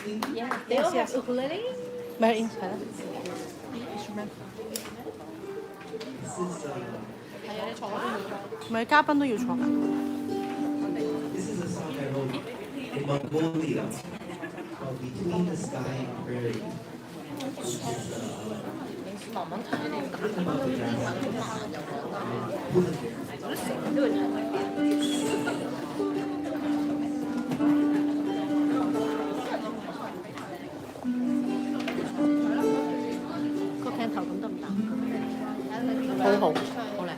They all have ukulele? 咪係係啦。係啊，你坐嗰邊好多。唔係嘉賓都要坐㗎。This is a song I wrote in Mongolia called Between the Sky and Prairie. 慢慢睇你打緊都英文都慢有我都成日都會睇。個鏡頭咁得唔得？好好，好靚。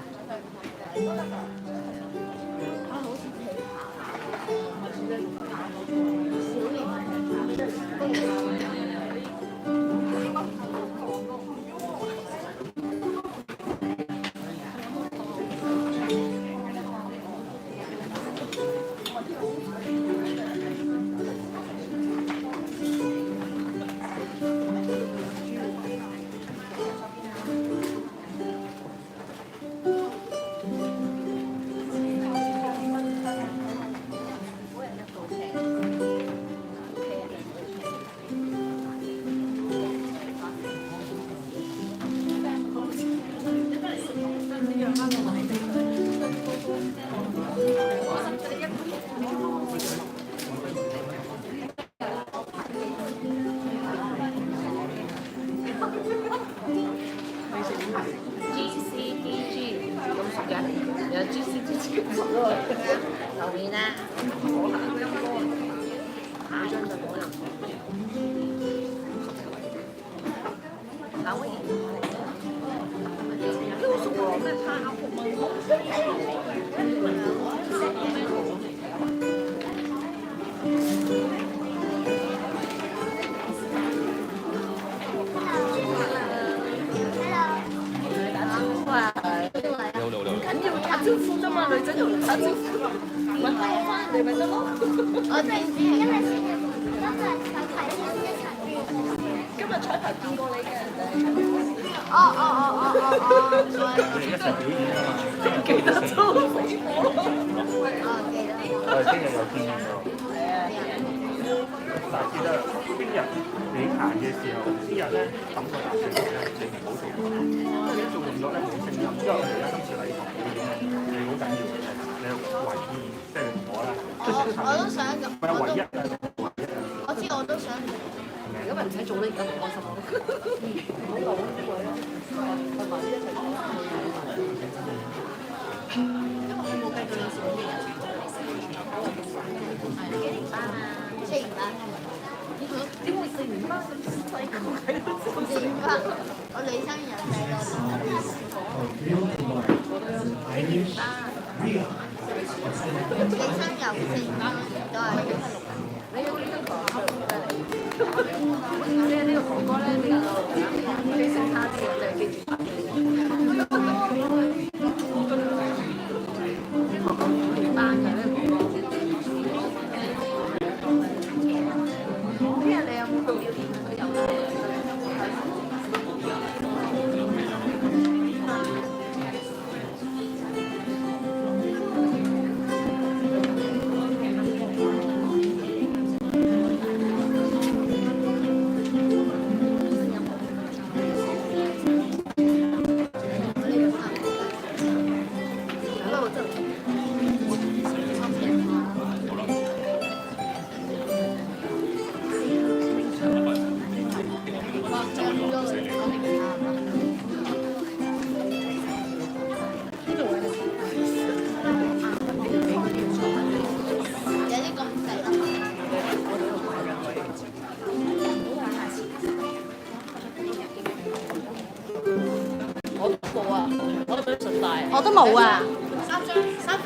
後面咧，下張就冇人坐。夏威夷都熟喎，咩叉福蚊？打招呼啫嘛，女仔同打招呼，問翻我翻嚟咪得咯。我哋因為今日彩排見過你嘅人哋。一齊表演啊嘛，記得都死火咯。我哋聽日又見面喎。但係記得聽日你行嘅時候，呢日咧抌個垃圾咧，你唔好做，因為你做動作咧冇聲音。因為我哋而家今次禮堂表演咧，你好緊要嘅，你唯意即係我啦。我都想咁。唔係唯一啊，我知我都想。如果咪唔使做咧，而家好開心咯。唔好講呢個咯，同埋一齊講。因為我冇計佢有時冇嘢人做。係幾年班啊？4年班。點會4年班咁細個喺度？4年班，我女生人細個。你生由4年班都係。你有呢個哥哥咧？呢個哥哥咧比較記性差啲，就係記住拍嘅。呢個5年班嘅呢個哥哥。今日你有冇表演啊？佢有。我都冇啊。3份。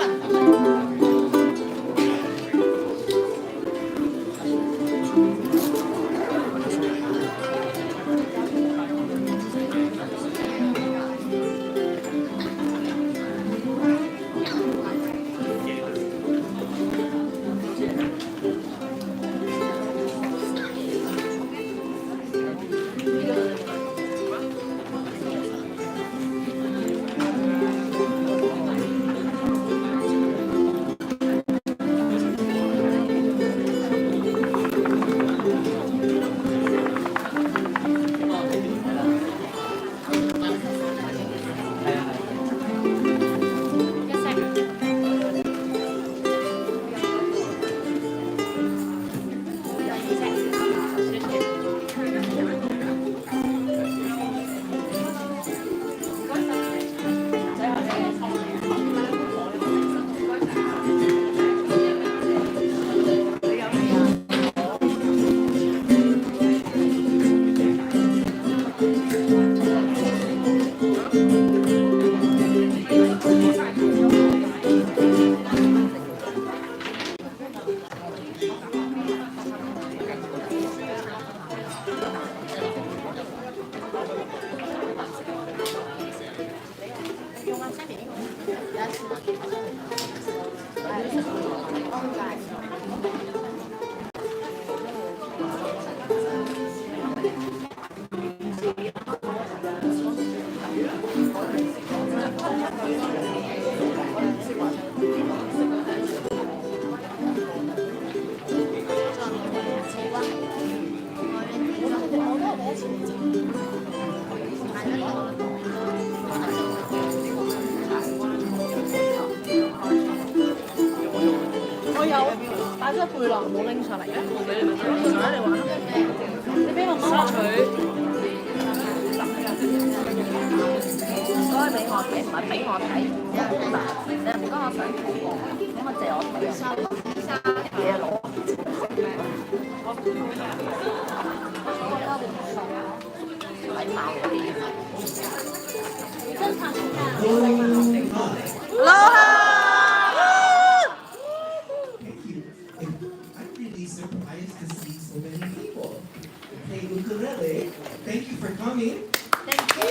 我有擺咗背囊冇拎上嚟嘅，我俾你咪得。你玩咯，你俾我摸下佢。嗰個俾我睇，唔係俾我睇。你唔該，我想睇喎，你可以借我睇啊？嘢攞。禮貌嗰啲。Surprised to see so many people play ukulele. Thank you for coming. Thank you.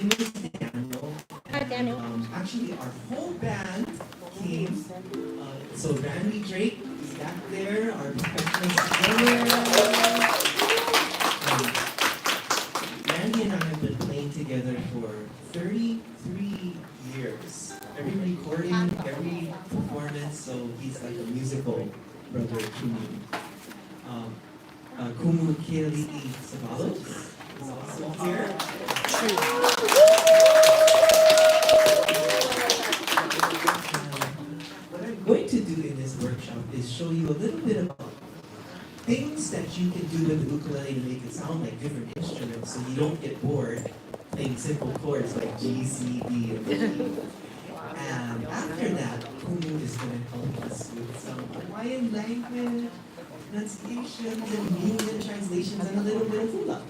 My name is Daniel. Hi, Daniel. Actually, our whole band came. So Randy Drake is back there, our professional singer. Randy and I have been playing together for 33 years. Every recording, every performance, so he's like a musical brother to me. Ukulele Studio is also here. What I'm going to do in this workshop is show you a little bit about things that you can do with the ukulele to make it sound like different instruments so you don't get bored playing simple chords like G, C, D, and E. And after that, Kumu is going to help us with some Hawaiian language, pronunciations, and meaning and translations, and a little bit of hula.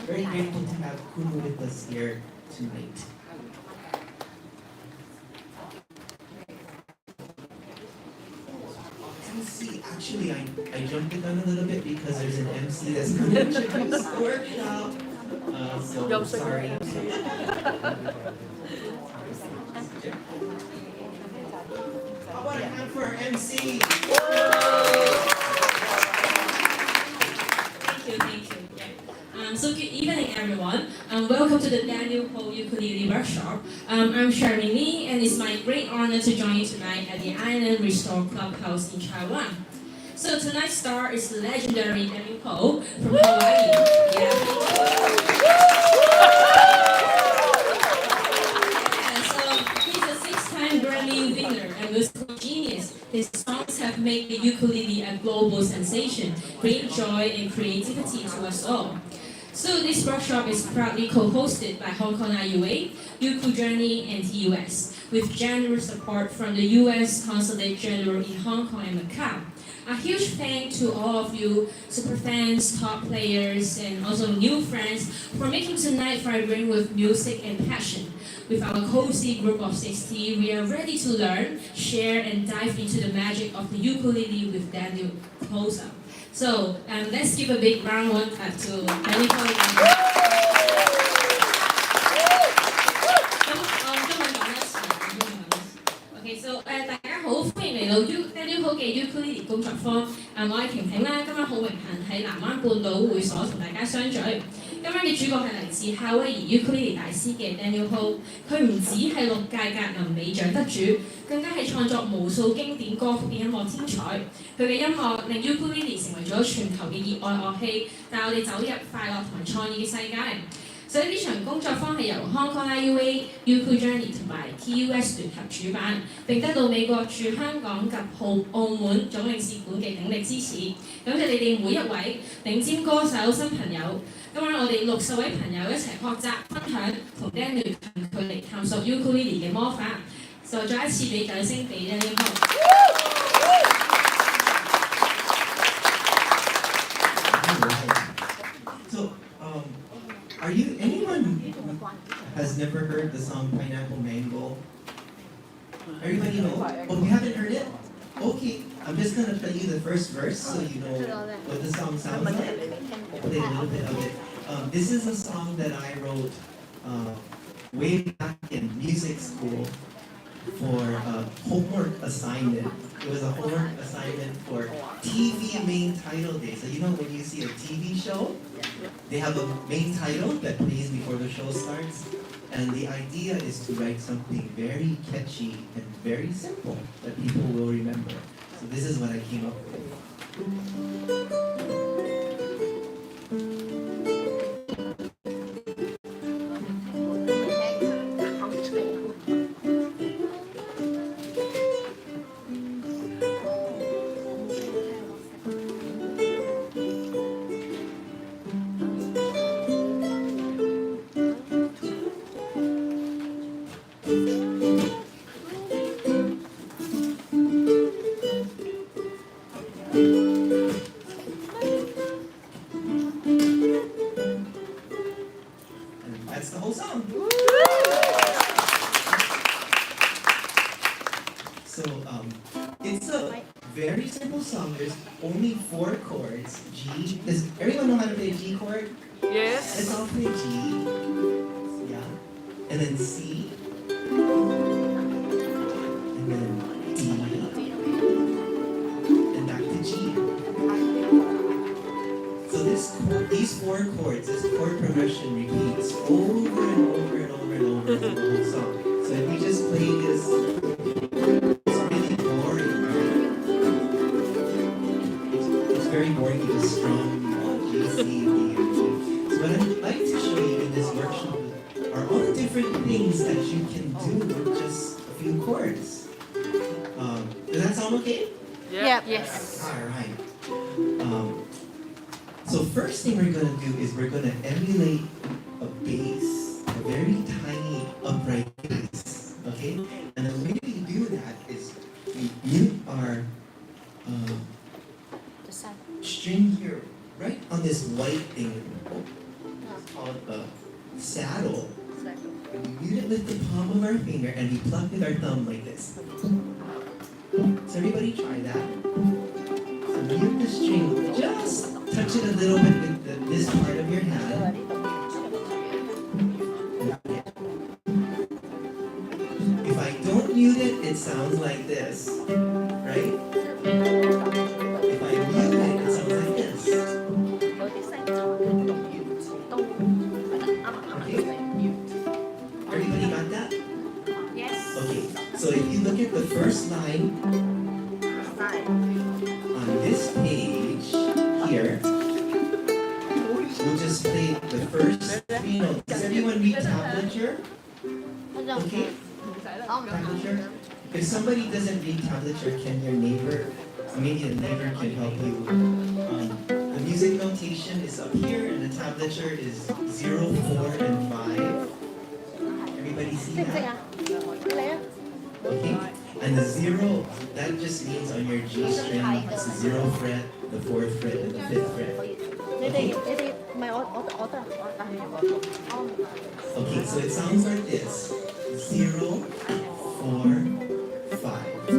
Very grateful to have Kumu with us here tonight. MC, actually, I jumped the gun a little bit because there's an MC that's going to introduce the workshop. So sorry. How about a hand for our MC? Thank you. Yeah. So good evening, everyone. Welcome to the Daniel Ho Ukulele Workshop. I'm Sherry Lee, and it's my great honor to join you tonight at the Island Restore Clubhouse in Taiwan. So tonight's star is the legendary Daniel Ho from Hawaii. He's a six-time Grammy winner and musical genius. His songs have made the ukulele a global sensation, bringing joy and creativity to us all. So this workshop is proudly co-hosted by Hong Kong IUA, Uku Journey, and TUS, with generous support from the US Consulate General in Hong Kong and Macau. A huge thank to all of you, super fans, top players, and also new friends for making tonight vibrant with music and passion. With our cozy group of 60, we are ready to learn, share, and dive into the magic of the ukulele with Daniel Ho. So let's give a big round of applause to Daniel Ho. Okay, so 大家好，歡迎嚟到 Daniel Ho 嘅 Ukulele 工作坊。我係婷婷啦，今日好榮幸喺南灣半島會所同大家相聚。今晚嘅主角係嚟自夏威夷 Ukulele 大師嘅 Daniel Ho。佢唔止係6屆格林美獎得主，更加係創作無數經典歌曲嘅音樂天才。佢嘅音樂令 Ukulele 成為咗全球嘅熱愛樂器，帶我哋走入快樂同埋創意嘅世界。所以呢場工作坊係由 Hong Kong IUA、Uku Journey 同埋 TUS 聯合主辦，並得到美國駐香港及澳門總領事館嘅鼎力支持。感謝你哋每一位頂尖歌手、新朋友。今晚我哋60位朋友一齊學習、分享同 Daniel 近距離探索 Ukulele 嘅魔法。就再一次俾掌聲俾 Daniel Ho。Are you anyone has never heard the song Pineapple Mango? Everybody know? Oh, you haven't heard it? Okay, I'm just gonna play you the first verse so you know what the song sounds like. I'll play a little bit of it. This is a song that I wrote way back in music school for a homework assignment. It was a homework assignment for TV main title day. So you know when you see a TV show, they have a main title that plays before the show starts. And the idea is to write something very catchy and very simple that people will remember. So this is what I came up with. That's the whole song. So it's a very simple song. There's only 4 chords. G. Does everyone know how to play a G chord? Yes. Let's all play G. Yeah. And then C. And then D. And back to G. So these 4 chords, this chord progression repeats over and over and over and over in the whole song. So if we just play this, it's really boring, right? It's very boring to just strum G, C, D, and G. So what I'd like to show you in this workshop are all the different things that you can do with just a few chords. Does that sound okay? Yep. Yes. Alright. So first thing we're going to do is we're going to emulate a bass, a very tiny upright bass, okay? And the way we do that is we mute our string here right on this white thing. It's called a saddle. And we mute it with the palm of our finger and we pluck with our thumb like this. So everybody try that. So mute the string, just touch it a little bit with this part of your hand. If I don't mute it, it sounds like this, right? If I mute it, it sounds like this. Okay? Everybody got that? Yes. Okay, so if you look at the first line on this page here, we'll just play the first 3 notes. Does everyone read tablature? Okay? Tablature? If somebody doesn't read tablature, can your neighbor, maybe the neighbor can help you. The music notation is up here and the tablature is 0, 4, and 5. Everybody see that? Okay? And the 0, that just means on your G string, it's the 0th fret, the 4th fret, and the 5th fret. Okay? Okay, so it sounds like this. 0, 4, 5.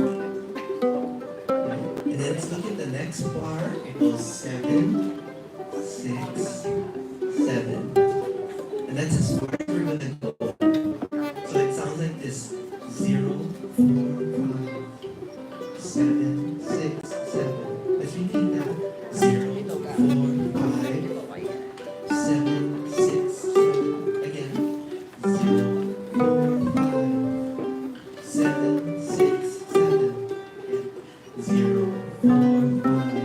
And then let's look at the next bar. It goes 7, 6, 7. And that's as far as we're going to go. So it sounds like this. 0, 4, 5, 7, 6, 7. Let's repeat that. 0, 4, 5, 7, 6, 7. Again. 0, 4, 5, 7, 6, 7. Again. 0, 4, 5,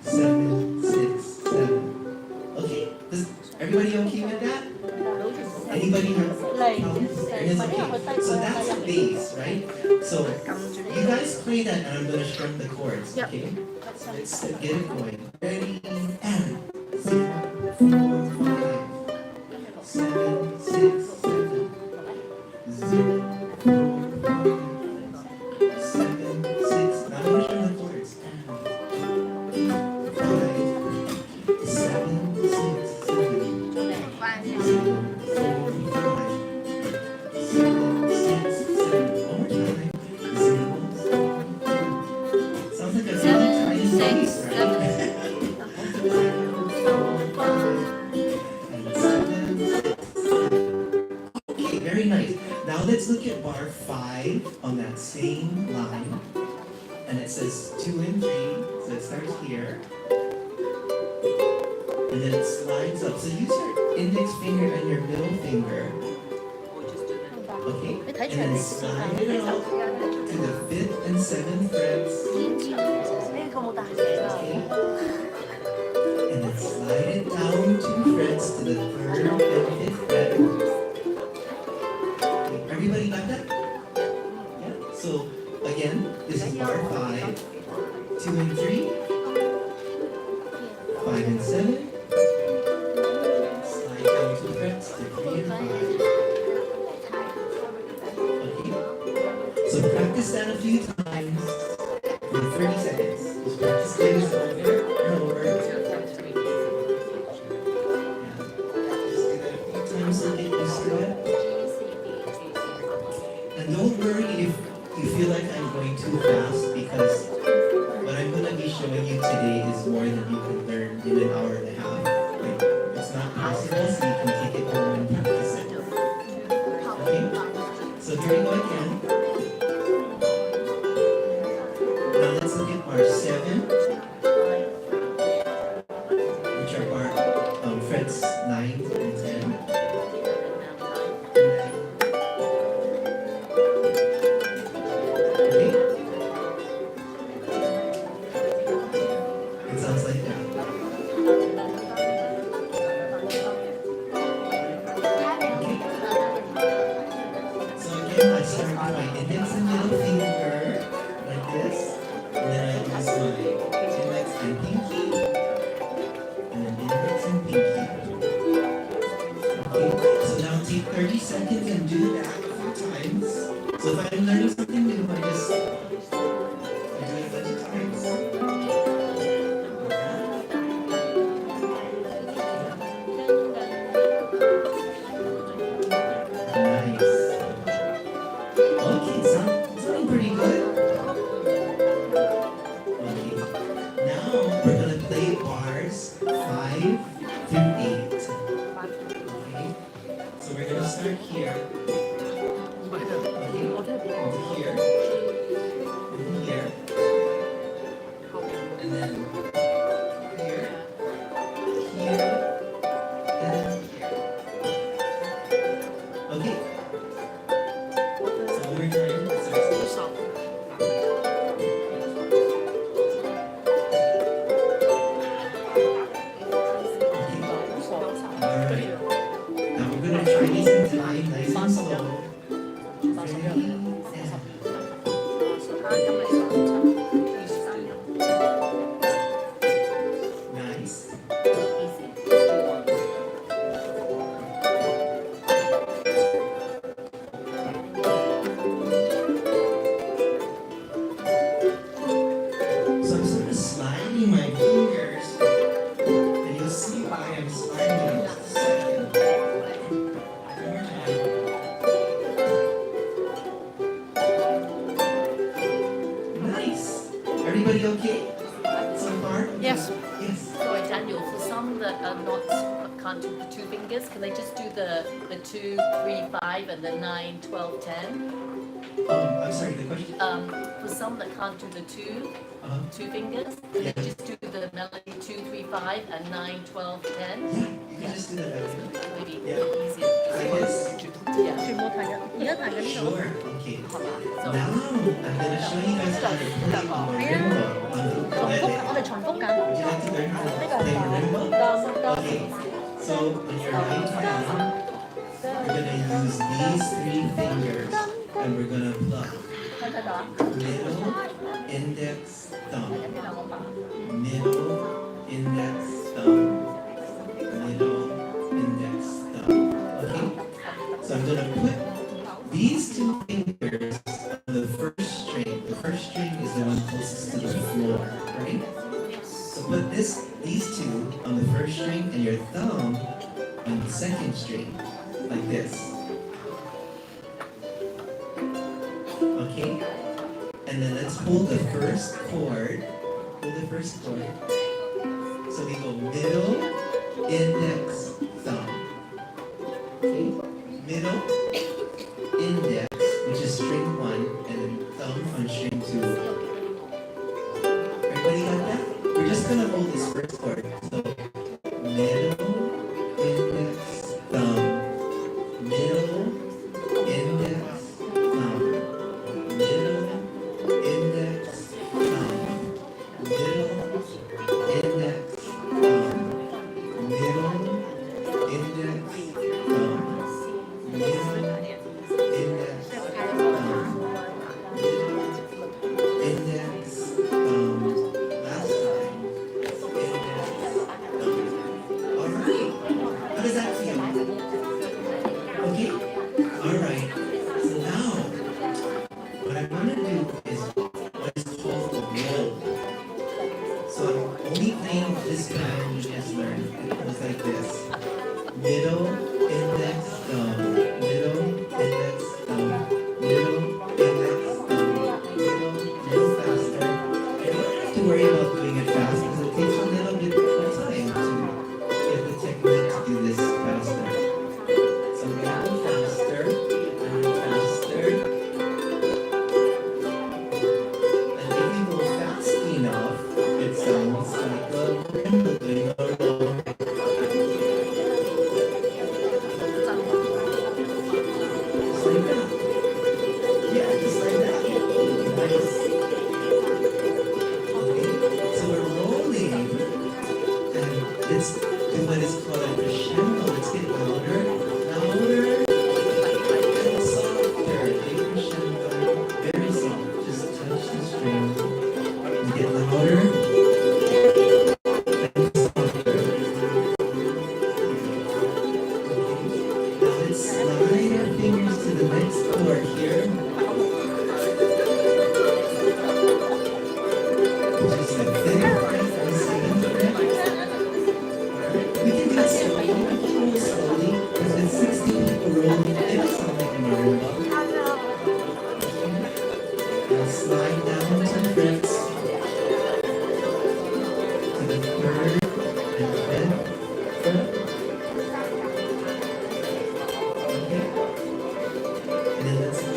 7, 6, 7. Okay? Is everybody okay with that? Anybody have problems? Everyone's okay. So that's a bass, right? So you guys play that and I'm going to strum the chords, okay? Let's get it going. Ready? And 0, 4, 5, 7, 6, 7. 0, 4, 5, 7, 6. Now I'm going to strum the chords. And 5, 7, 6, 7. 0, 4, 5, 7, 6, 7. One more time. 0, 4, 5. Sounds like a really tiny bass, right? and it says 2 and 3, so it starts here. And then it slides up. So use your index finger and your middle finger. Okay, and then slide it out to the 5th and 7th frets. Okay. And then slide it down 2 frets to the 3rd and 5th fret. Okay. Everybody got that? Yeah. So again, this is bar 5, 2 and 3, 5 and 7. Slide down 2 frets to 3 and 5. So practice that a few times for 30 seconds. Just practice this over and over. Yeah. Just do that a few times so get used to it. And don't worry if you feel like I'm going too fast, because what I'm going to be showing you today is more than you can learn in an hour and a half. Like, it's not possible, so you can take it home and practice it. Okay? So here we go again. Let's look at bar 7, which are bar frets 9 and 10. Okay? It sounds like that. Okay. So again, I start with my index and middle finger, like this. And then I use my index and pinky, and then index and pinky. Okay, so now take 30 seconds and do that a few times. So if I'm learning something new, I do it a bunch of times. Nice. Okay, sounding pretty good. We're going to play bars 5 through 8. Okay? So we're going to start here. Okay? Over here. And here. And then here. Here. And then here. Okay? So one more time. Let's start. Nice and slow. Nice. So I'm sort of sliding my fingers, and you'll see why I'm sliding in just a second. Everybody okay so far? Yes. Yes. Sorry, Daniel, for some that are can't do the 2 fingers, can they just do the 2, 3, 5 and the 9, 12, 10? I'm sorry, the question? For some that can't do the 2 fingers, can they just do the melody 2, 3, 5 and 9, 12, 10? Yeah, you can just do that. Maybe Yeah. easier. I guess. Yeah. Sure. Okay. Now I'm gonna show you guys how to play marimba on the ukulele. Would you like to learn how to play marimba? Okay. So on your right hand, we're gonna use these 3 fingers and we're gonna pluck. Middle, index, thumb. Middle, index, thumb. Middle, index, thumb. Okay? So I'm gonna put these 2 fingers on the first string. The first string is the one closest to the floor, right? So put these 2 on the first string and your thumb on the second string, like this. Okay? And then let's hold the first chord. Hold the first chord. So we go middle, index, thumb. Okay? Middle, index, which is string 1, and then thumb on string 2. gonna hold this first chord. So middle, index, thumb, middle, index, thumb, middle, index, thumb, middle, index, thumb, middle, index, thumb, middle, index, thumb, index, thumb. Last time. Index, thumb. All right. How does that feel? Okay? All right. So now, what I'm going to do is what is called a roll. So I'm only playing this pattern you just learned. It goes like this. Middle, index, thumb. Middle, index, thumb. Middle, index, thumb. Middle, little faster. You don't have to worry about doing it fast because it takes a little bit of time to get the technique to do this faster. So I'm going to go faster and faster. And if you go fast enough, it sounds like a marimba doing a roll. Just like that. Yeah, just like that. Nice. Okay, so we're rolling, and let's do what is called a crescendo. Let's get louder, louder, and softer. A crescendo, very soft. Just touch the string. And get louder and softer. Now let's slide our fingers to the next chord here. Just like this. And second fret. We can do it slowly. We can roll slowly because it's 60 people rolling. It'll sound like a marimba. Now slide down 2 frets to the 3rd and 5th fret. Okay. And then let's go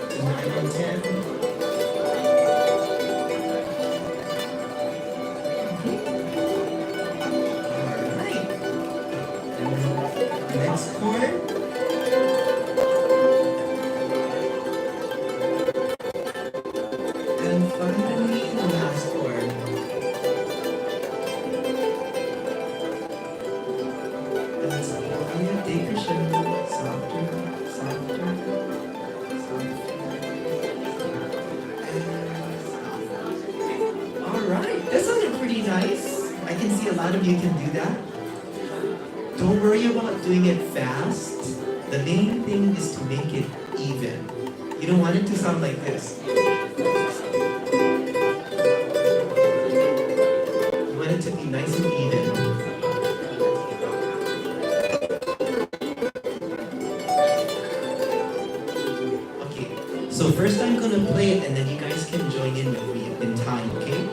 to 9 and 10. Alright. And then next chord. And finally the last chord. And let's play a decrescendo, softer, softer, softer. Alright, that sounded pretty nice. I can see a lot of you can do that. Don't worry about doing it fast. The main thing is to make it even. You don't want it to sound like this. You want it to be nice and even. Okay, so first I'm gonna play it and then you guys can join in with me in time, okay?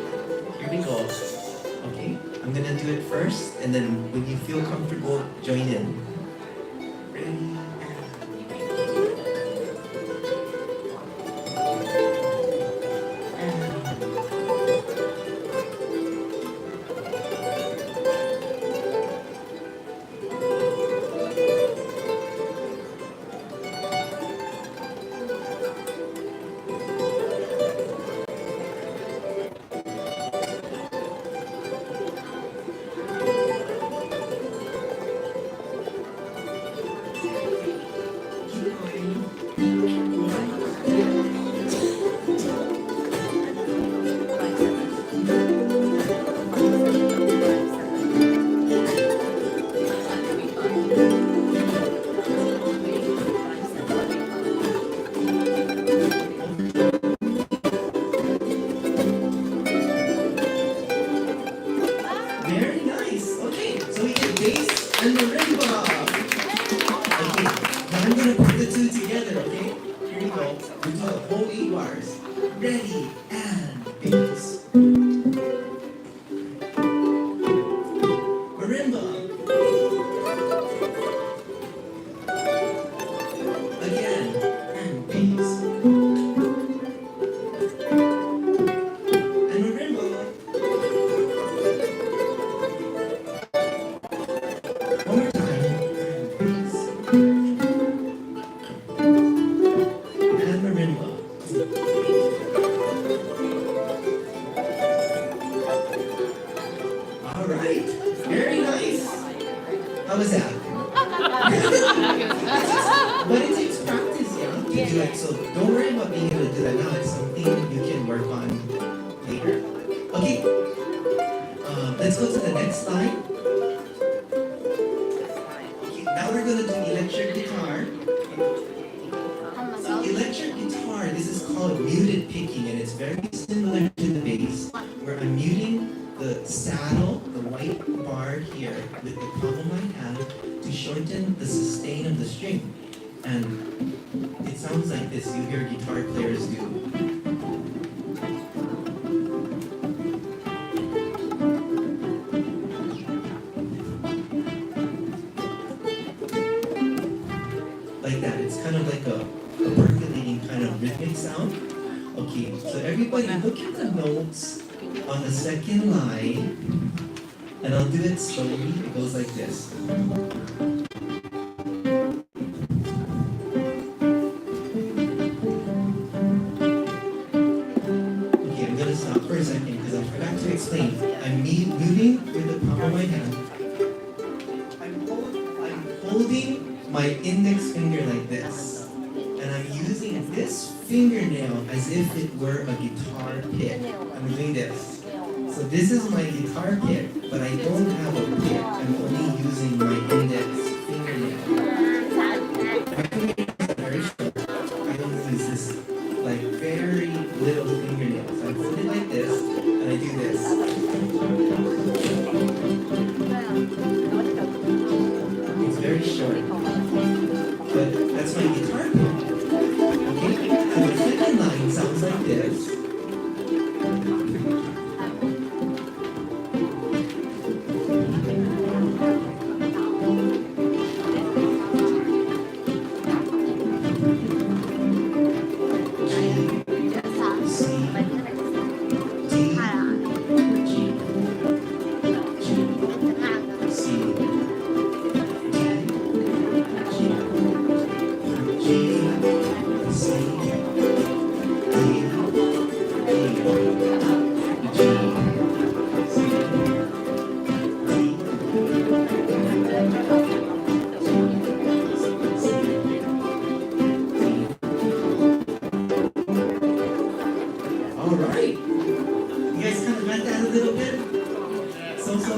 Here we go. Okay, I'm gonna do it first and then when you feel comfortable, join in. Ready? How was that? But it takes practice, yeah, to do it. So don't worry about being able to do that now. It's something you can work on later. Okay. Let's go to the next slide. Okay, now we're gonna do electric guitar. So electric guitar, this is called muted picking, and it's very similar to the bass, where I'm muting the saddle, the white bar here, with the palm of my hand to shorten the sustain of the string. And it sounds like this, you hear guitar players do. Like that, it's kind of like a percolating kind of rhythmic sound. Okay, so everybody look at the notes on the second line, and I'll do it slowly. It goes like this. Okay, I'm gonna stop for a second because I forgot to explain. I'm moving with the palm of my hand. I'm holding my index finger like this, and I'm using this fingernail as if it were a guitar pick. I'm doing this. So this is my guitar pick, but I don't have a pick. I'm only using my index fingernail. My fingernails are very short. I don't use this like very little fingernails. I hold it like this, and I do this. It's very short, but that's my guitar pick. Okay, so the second line sounds like this.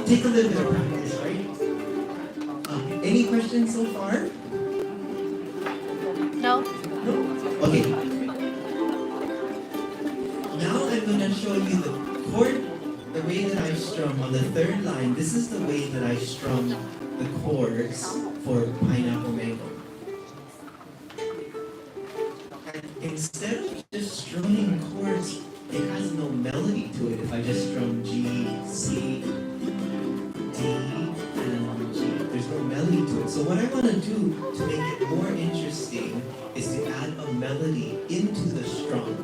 Take a little bit of practice, right? Any questions so far? No. No? Okay. Now I'm going to show you the chord, the way that I strum on the third line. This is the way that I strum the chords for Pineapple Mango. And instead of just strumming chords, it has no melody to it. If I just strum G, C, D, and G, there's no melody to it. So what I want to do to make it more interesting is to add a melody into the strum.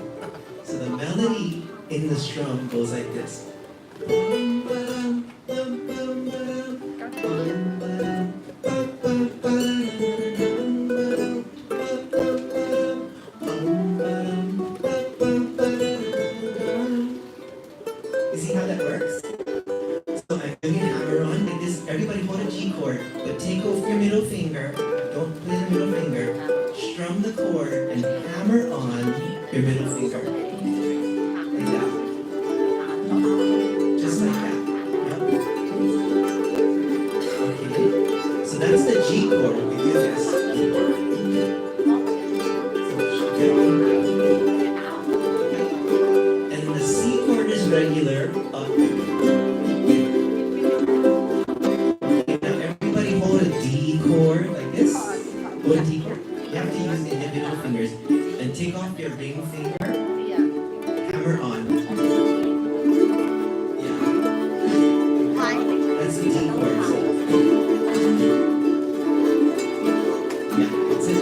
So the melody in the strum goes like this. You see how that works? So I'm doing an hammer on like this. Everybody hold a G chord, but take off your middle finger. Don't play the middle finger. Strum the chord and hammer on your middle finger. Like that. Just like that. Yep. Okay. So that's the G chord. We do this. And the C chord is regular. Now everybody hold a D chord like this. Hold a D chord. You have to use individual fingers. And take off your ring finger. Hammer on. Yeah. That's the D chord. Yeah, that's it.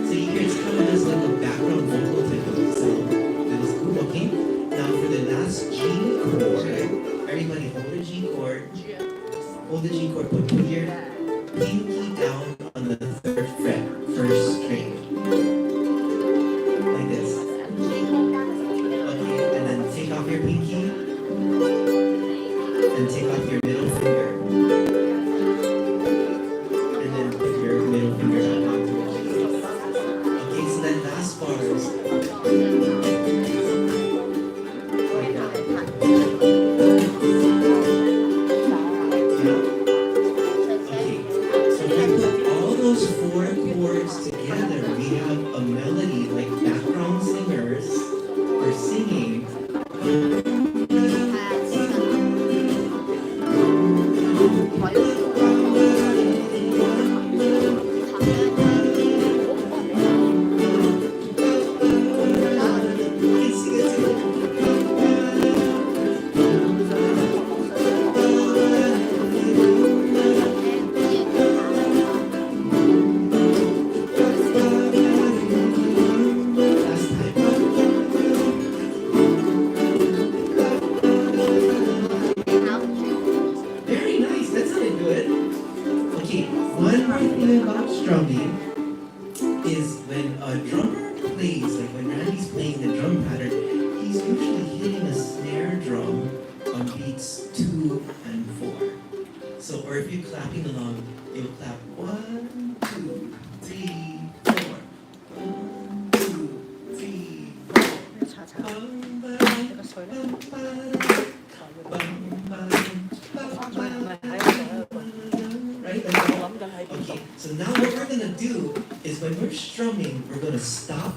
So you hear it's kind of just like a background vocal type of sound. That is cool. Okay. Now for the last G chord, everybody hold a G chord. Hold the G chord. Put your pinky down on the third fret, first string. Like this. Okay, and then take off your pinky and take off your middle finger. So now what we're going to do is when we're strumming, we're going to stop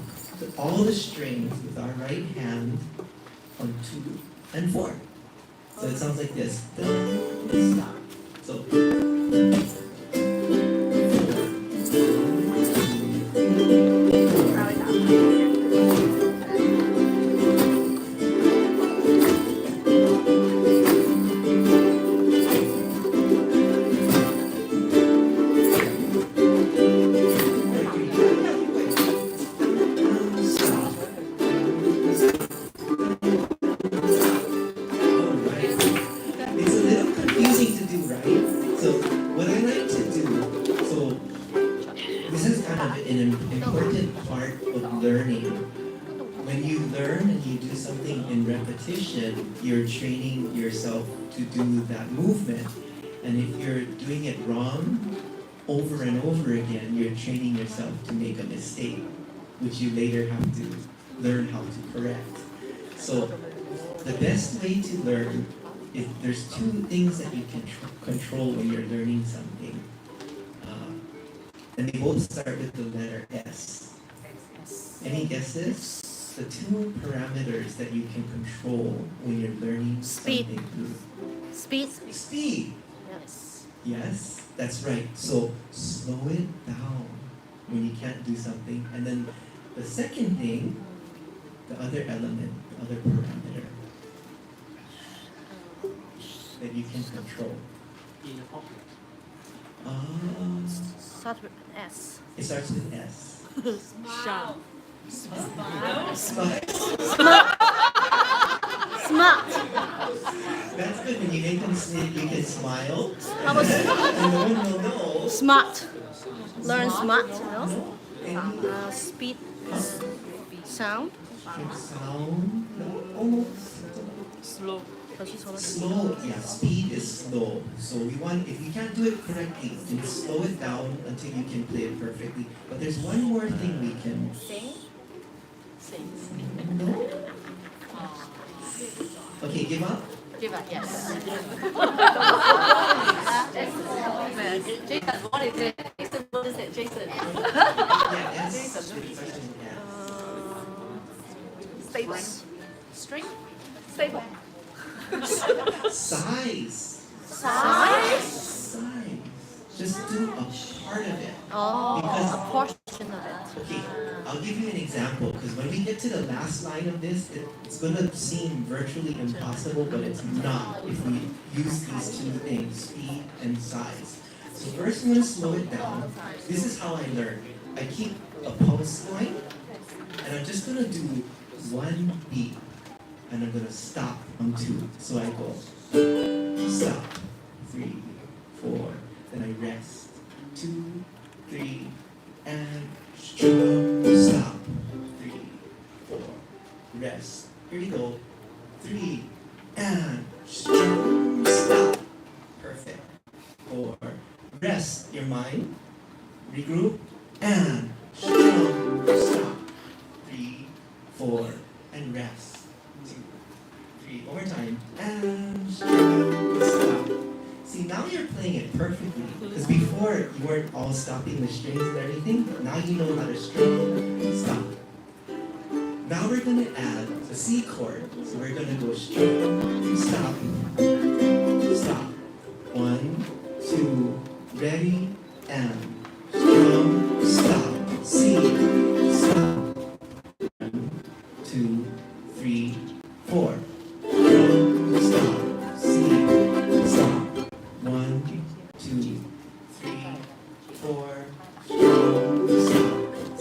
all the strings with our right hand on 2 and 4. So it sounds like this. Stop. So. You're training yourself to do that movement, and if you're doing it wrong over and over again, you're training yourself to make a mistake, which you later have to learn how to correct. So the best way to learn is there's 2 things that you can control when you're learning something, and they both start with the letter S. Any guesses? The 2 parameters that you can control when you're learning something new. Speed. Speed. Yes. Yes, that's right. So slow it down when you can't do something. And then the second thing, the other element, the other parameter that you can control. Start with S. It starts with S. Smart. Smart. Smart. That's good. When you make them sneak, you can smile. How about And no one will know. smart? Learn smart, you know? Any Speed. Sound. sound? No, almost. Slow. Slow, yeah, speed is slow. So we want, if you can't do it correctly, then slow it down until you can play it perfectly. But there's one more thing we can. Sing. No? Okay, give up? Give up, yes. Jason, what is it? Jason, what is it? Jason. Yeah, yes. Stable. String. Stable. Size. Size? Just do a part of it. Oh, Because- a portion of it. Okay, I'll give you an example, because when we get to the last line of this, it's going to seem virtually impossible, but it's not if we use these 2 things, speed and size. So first I'm going to slow it down. This is how I learn. I keep a pulse going, and I'm just going to do 1 beat, and I'm going to stop on 2. So I go, stop, 3, 4, then I rest, 2, 3, and strum, stop, 3, 4, rest. Here we go, 3, and strum, stop. Perfect. 4, rest your mind, regroup, and strum, stop. 3, 4, and rest. 2, 3, one more time, and strum, stop. See, now you're playing it perfectly, because before you weren't all stopping the strings and everything. Now you know how to strum, stop. Now we're going to add the C chord. So we're gonna go strum, stop, stop. 1, 2, ready, and strum, stop, C, stop. 1, 2, 3, 4. Strum, stop, C, stop. 1, 2, 3, 4. Strum, stop, C.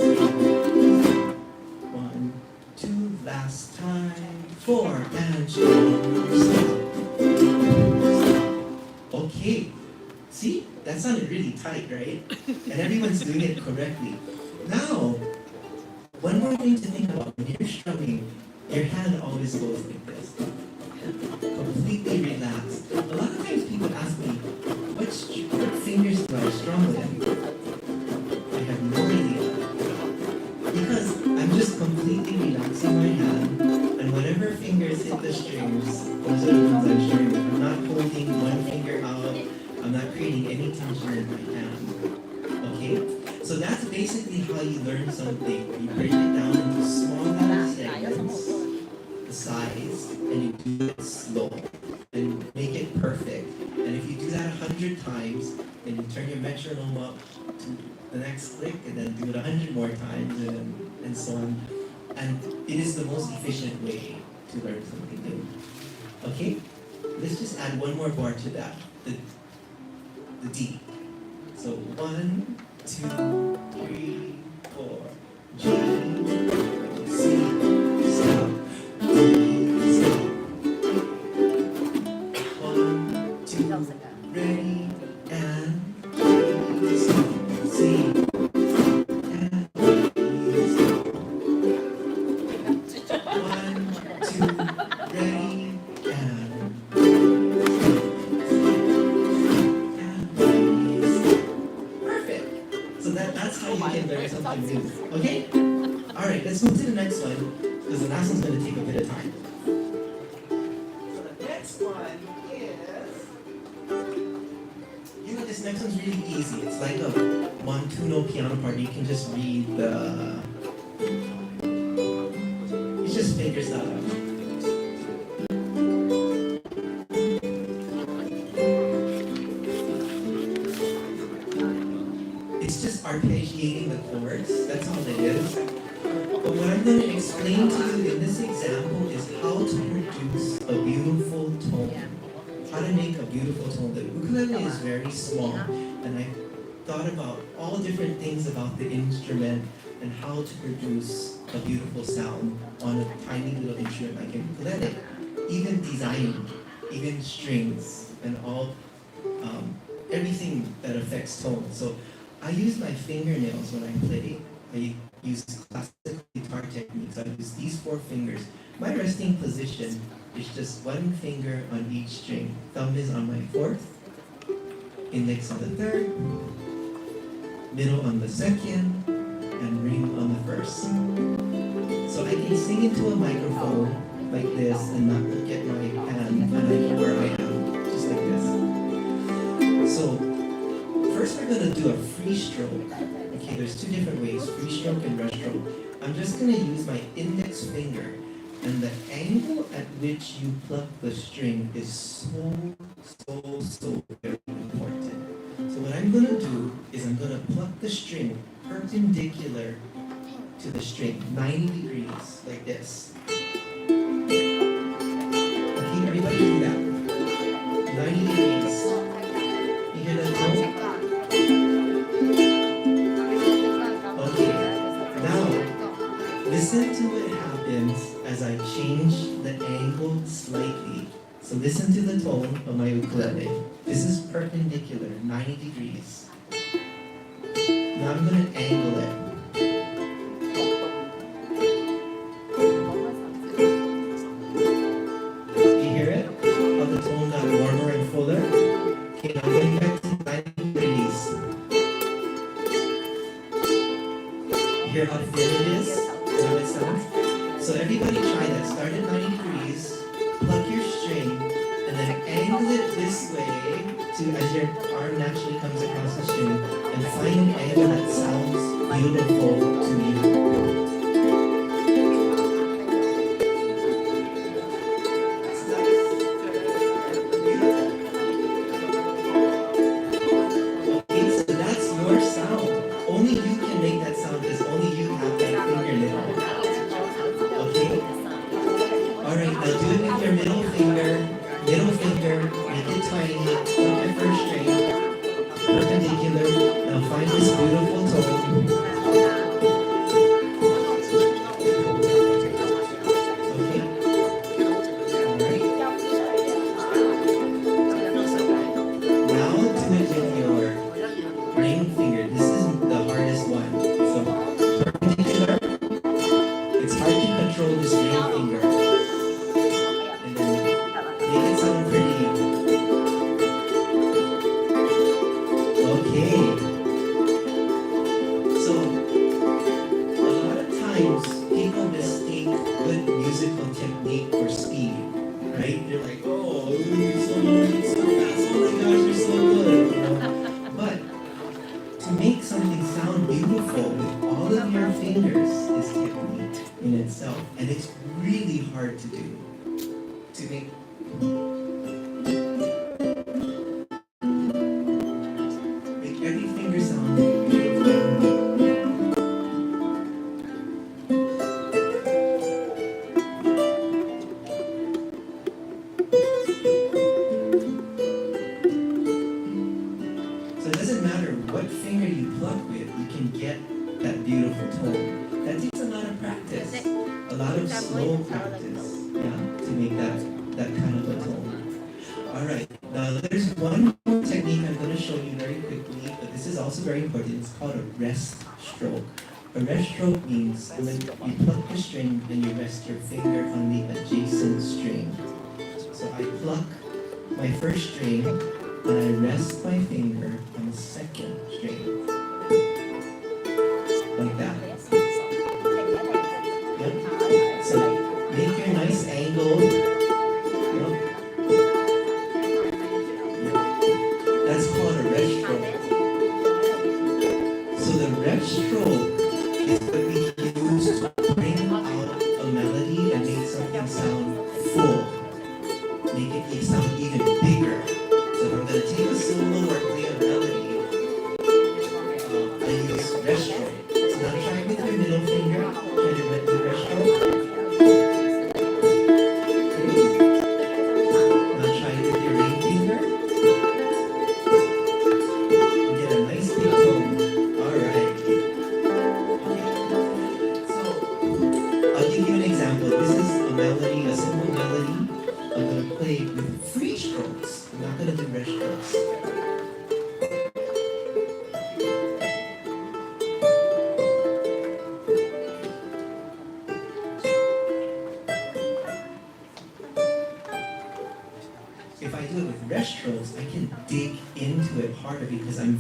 1, 2, last time. 4 and strum, stop. Okay, see, that sounded really tight, right? And everyone's doing it correctly. Now, one more thing to think about when you're strumming, your hand always goes like this. Completely relaxed. A lot of times people ask me, what fingers do I strum with? I have no idea. Because I'm just completely relaxing my hand, and whatever fingers hit the strings, those are the ones I'm strumming with. I'm not holding one finger out. I'm not creating any tension in my hand. Okay? So that's basically how you learn something. You break it down into small little segments, the size, and you do it slow and make it perfect. And if you do that 100 times, then you turn your metronome up to the next click and then do it 100 more times and so on. And it is the most efficient way to learn something new. Okay? Let's just add one more bar to that, the D. So 1, 2, 3, 4. G, C, stop, D, stop. 1, 2, ready, and G, stop, C, and D, stop. 1, 2, ready, and perfect. So that's how you can learn something new. Okay? Alright, let's move to the next one, because the last one's going to take a bit of time. So the next one is, this next one's really easy. It's like a montuno piano part. You can just read the, it's just finger style. It's just arpeggiating the chords, that's all it is. But what I'm going to explain to you in this example is how to produce a beautiful tone. How to make a beautiful tone. The ukulele is very small, and I thought about all different things about the instrument and how to produce a beautiful sound on a tiny little instrument like a ukulele. Even designing, even strings, and all everything that affects tone. So I use my fingernails when I play. I use classical guitar techniques. I use these 4 fingers. My resting position is just 1 finger on each string. Thumb is on my 4th, index on the 3rd, middle on the 2nd, and ring on the 1st. So I can sing into a microphone like this and not look at my hand, and I know where I am, just like this. So first we're going to do a free stroke. Okay, there's 2 different ways, free stroke and brush stroke. I'm just going to use my index finger, and the angle at which you pluck the string is so very important. So what I'm going to do is I'm going to pluck the string perpendicular to the string, 90 degrees, like this. Okay, everybody do that. 90 degrees. You hear that tone? Okay, now listen to what happens as I change the angle slightly. So listen to the tone of my ukulele. This is perpendicular, 90 degrees. Now I'm going to angle it. You hear it? How the tone got warmer and fuller? Okay, now I'm going back to 90 degrees. You hear how thin it is? How it sounds? So everybody try that. Start at 90 degrees, pluck your string, and then angle it this way to as your arm naturally comes across the string, and find an angle that sounds beautiful to you. your middle finger, make it tiny, pluck your first string, perpendicular. Now find this beautiful tone.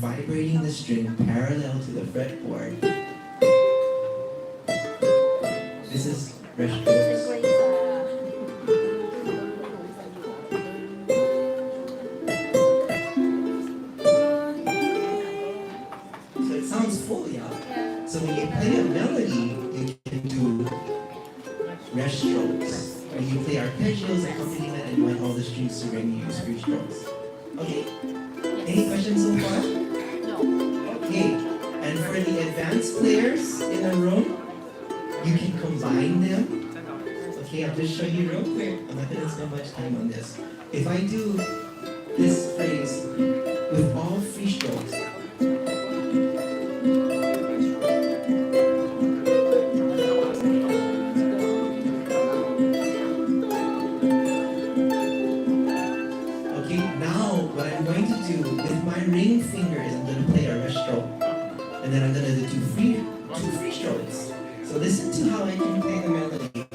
Vibrating the string parallel to the fretboard. This is rest strokes. So it sounds full, yeah? So when you play a melody, you can do rest strokes. When you play arpeggios, accompaniment, and you want all the strings to ring, you use free strokes. Okay? Any questions so far? Okay, and for the advanced players in the room, you can combine them. Okay, I'll just show you real quick. I'm not going to spend much time on this. If I do this phrase with all free strokes, okay, now what I'm going to do with my ring finger is I'm going to play a rest stroke. And then I'm going to do two free strokes. So listen to how I can play the melody.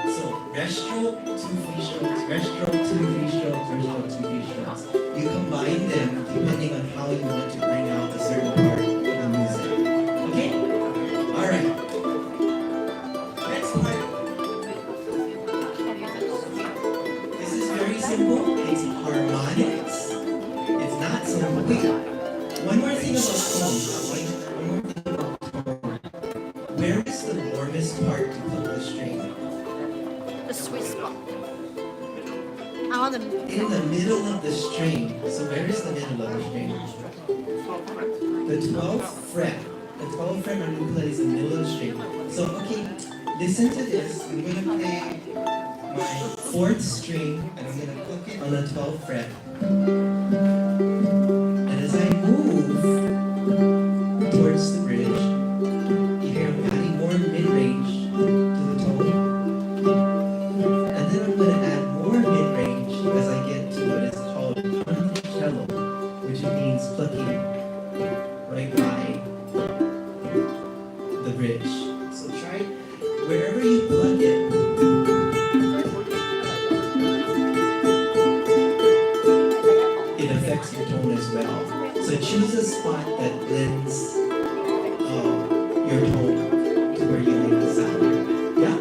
So rest stroke, two free strokes, rest stroke, two free strokes, rest stroke, two free strokes. You combine them depending on how you want to bring out a certain part of the music. Okay? All right. Simple, it's harmonics. It's not so quick. One more thing about tone. Where is the warmest part to pluck the string? The sweet spot. I on the in the middle of the string. So where is the middle of the string? The 12th fret. The 12th fret on ukulele is the middle of the string. So okay, listen to this. I'm gonna play my 4th string and I'm gonna hook it on the 12th fret. And as I move towards the bridge, you hear I'm adding more mid-range to the tone. And then I'm gonna add more mid-range as I get to what is called cello, which means plucking right by the bridge. So try wherever you pluck it. It affects your tone as well. So choose a spot that blends your tone to where you like the sound. Yeah?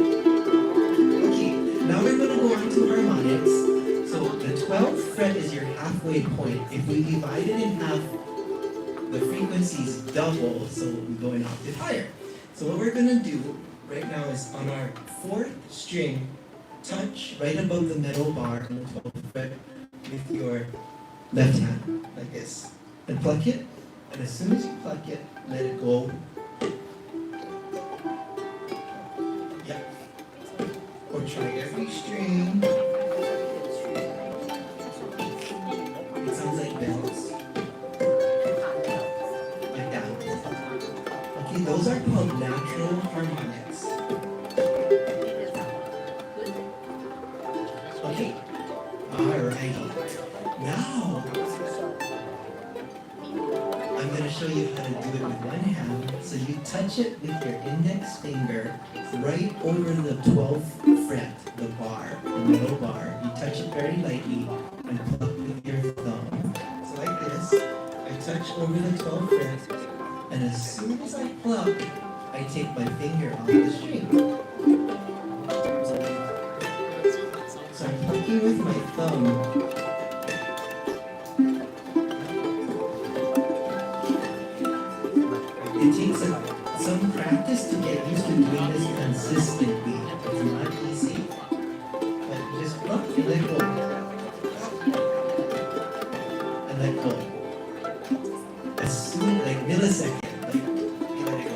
Okay, now we're going to go on to harmonics. So the 12th fret is your halfway point. If we divide it in half, the frequency is double, so we go an octave higher. So what we're going to do right now is on our 4th string, touch right above the middle bar on the 12th fret with your left hand, like this. And pluck it, and as soon as you pluck it, let it go. Yeah. Or try every string. It sounds like bells. Like that. Okay, those are called natural harmonics. Okay. Alright. Now, I'm going to show you how to do it with one hand. So you touch it with your index finger right over the 12th fret, the bar, the middle bar. You touch it very lightly and pluck with your thumb. So like this, I touch over the 12th fret, and as soon as I pluck, I take my finger off the string. So I'm plucking with my thumb. It takes some practice to get used to doing this consistently. It's not easy, but you just pluck and let go. And let go. As soon, like millisecond, like you let it go.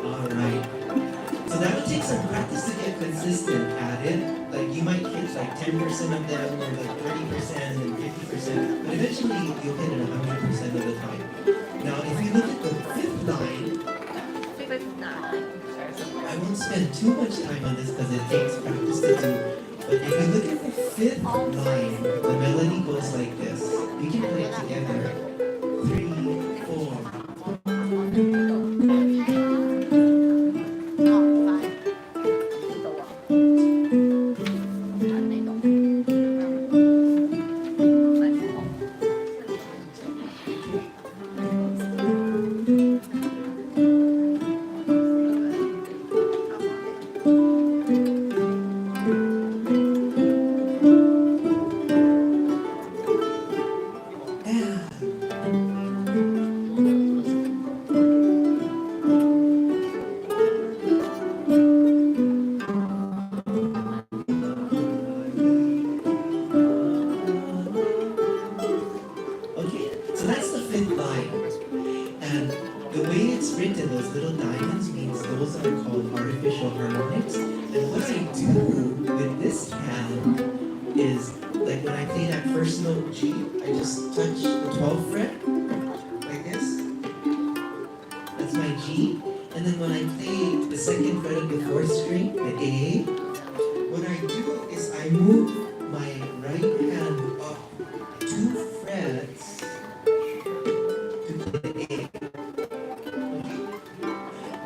Alright. So that will take some practice to get consistent at it. Like you might hit like 10% of them, or like 30% and 50%, but eventually you'll hit it 100% of the time. Now, if you look at the 5th line, I won't spend too much time on this because it takes practice to do. But if you look at the 5th line, the melody goes like this. We can play it together. 3, 4.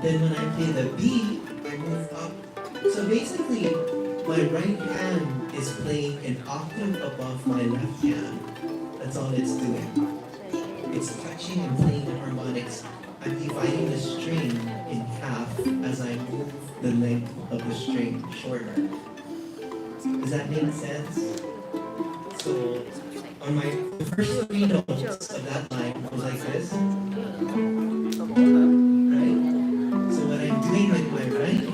Then when I play the B, I move up. So basically, my right hand is playing an octave above my left hand. That's all it's doing. It's touching and playing the harmonics. I'm dividing the string in half as I move the length of the string shorter. Does that make sense? So on the first 3 notes of that line goes like this. Right? So what I'm doing with my right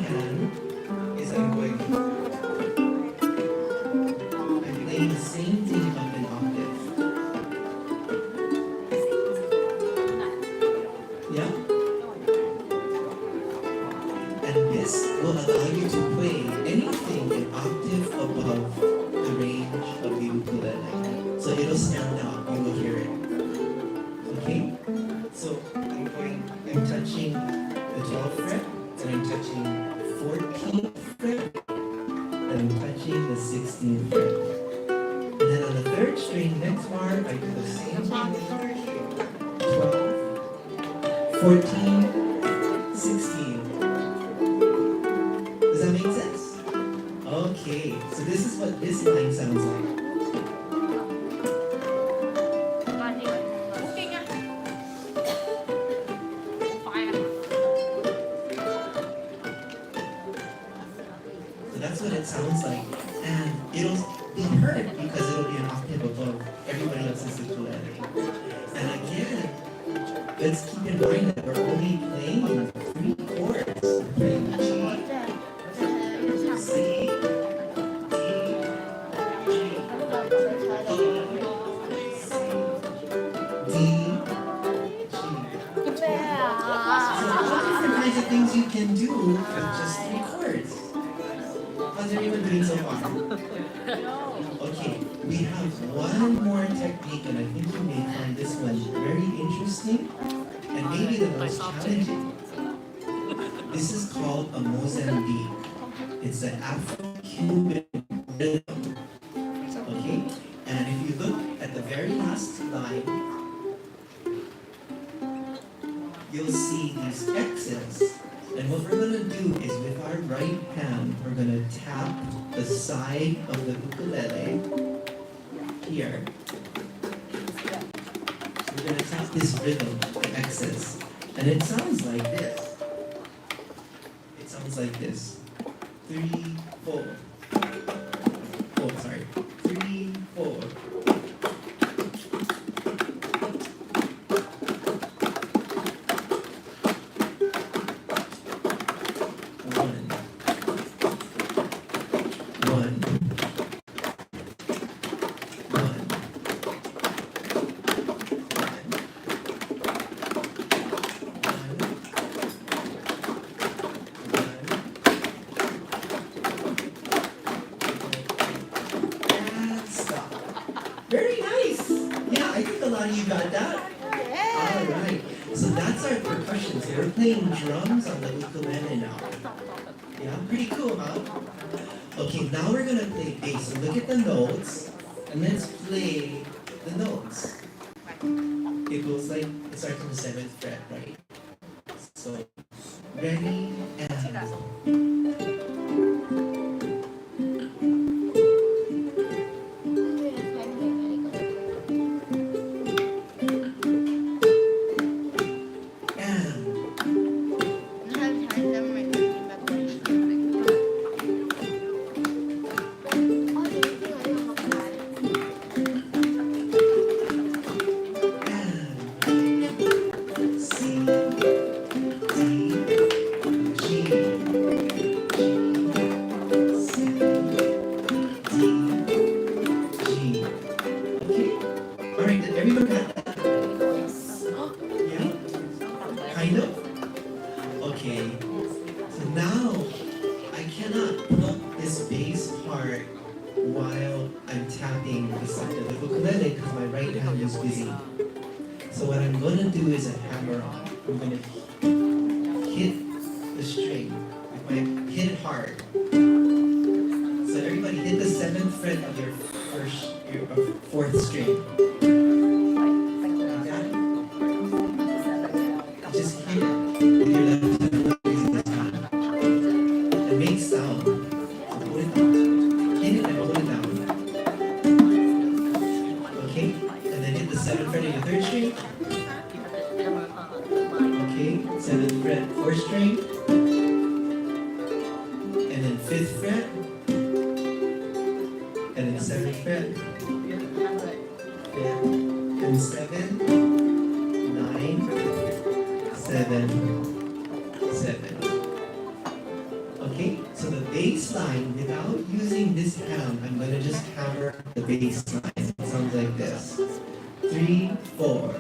I'm touching the 16th fret. And then on the third string, next bar, I do the same thing on the third string. 12, 14, 16. Does that make sense? Okay, so this is what this line sounds like. So that's what it sounds like. And it'll be heard because it'll be an octave above everybody else's ukulele. And again, let's keep in mind that we're only playing 3 chords. We're playing G, C, D, G, different kinds of things you can do with just 3 chords. How's everyone doing so far? Okay, we have one more technique, and I think you may find this one very interesting and maybe the most challenging. This is called a Mozambique. It's an Afro-Cuban rhythm. Okay, and if you look at the very last line, you'll see these X's. And what we're going to do is with our right hand, we're going to tap the side of the ukulele here. We're going to tap this rhythm, the X's. And it sounds like this. It sounds like this. 3, 4. Oh, sorry. 3, 4. Very nice. Yeah, I think a lot of you got that. All right. So that's our percussion. So we're playing drums on the ukulele now. Yeah, pretty cool, huh? Okay, now we're gonna play bass. So look at the notes, and let's play the notes. It goes like, it starts on the 7th fret, right? So, ready, and... while I'm tapping the side of the ukulele because my right hand is busy. So what I'm going to do is a hammer on. I'm going to hit the string. Hit it hard. So everybody hit the 7th fret of your 4th string. Like that. Just hit it with your left hand. Raising this hand. And make sound. So hold it down. Hit it and hold it down. Okay? And then hit the 7th fret of your 3rd string. Okay? 7th fret, 4th string. And then 5th fret. And then 7th fret. 5th and 7. 9, 7, 7. Okay, so the bass line, without using this hand, I'm going to just hammer the bass line. It sounds like this. 3, 4.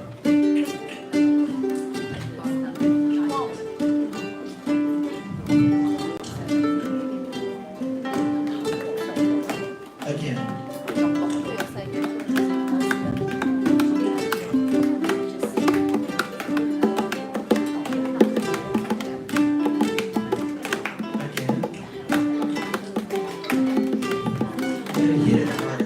Again. Again. gonna hit it hard.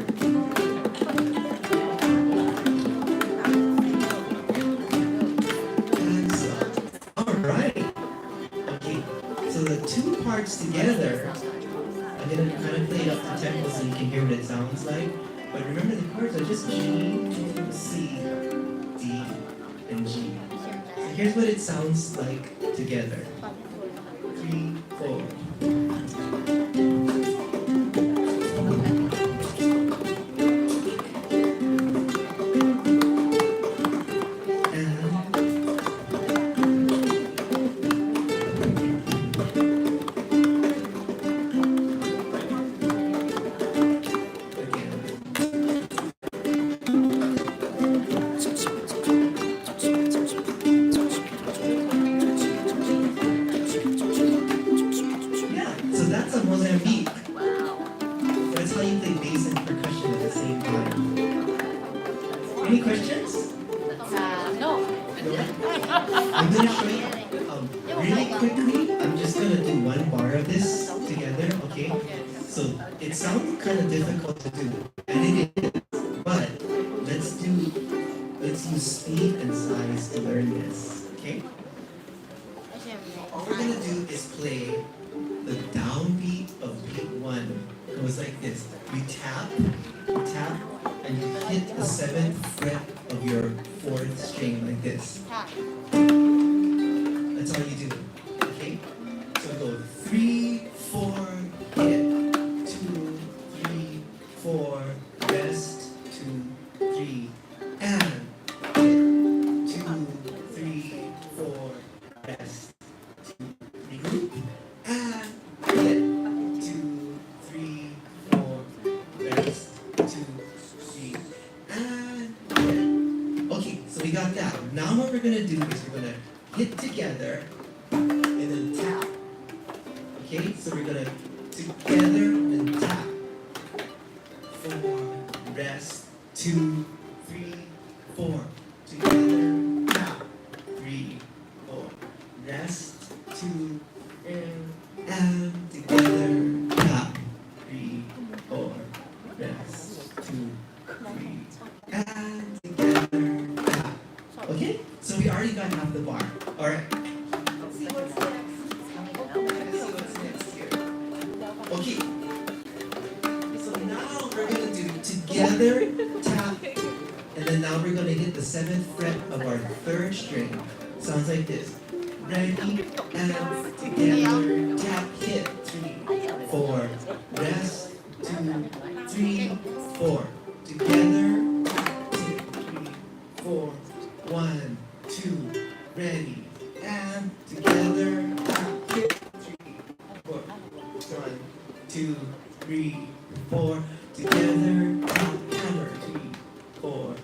And so, all right. Okay, so the two parts together, I'm gonna kind of play it up to tempo so you can hear what it sounds like. But remember, the chords are just G, C, D, and G. So here's what it sounds like together. 3, 4. Any questions? No. I'm going to show you really quickly. I'm just going to do one bar of this together, okay? So it sounds kind of difficult to do, and it is, but let's use speed and size to learn this, okay? All we're going to do is play the downbeat of beat 1. It goes like this. You tap, and you hit the 7th fret of your 4th string like this. That's all you do, okay? So go 3, 4, hit, 2, 3, 4, rest, 2, 3, and hit, 2, 3, 4, rest, 2, 3, and hit, 2, 3, 4, rest, 2, 3, and hit. Okay, so we got that. Now what we're gonna do is we're gonna hit together and then tap. Okay, so we're gonna together and tap. 4, rest, 2, 3, 4. Together, tap. 3, 4. Rest, 2, and together, tap. 3, 4. Rest, 2, 3, and together, tap. Okay, so we already got half the bar. All right. Let's see what's next here. Okay. So now we're gonna do together, tap, and then now we're gonna hit the 7th fret of our 3rd string. Sounds like this. Ready, and together, tap, hit, 3, 4, rest, 2, 3, 4. Together, 2, 3, 4, 1, 2, ready, and together, tap, hit, 3, 4, 1, 2, 3, 4. Together, tap, hammer, 3, 4,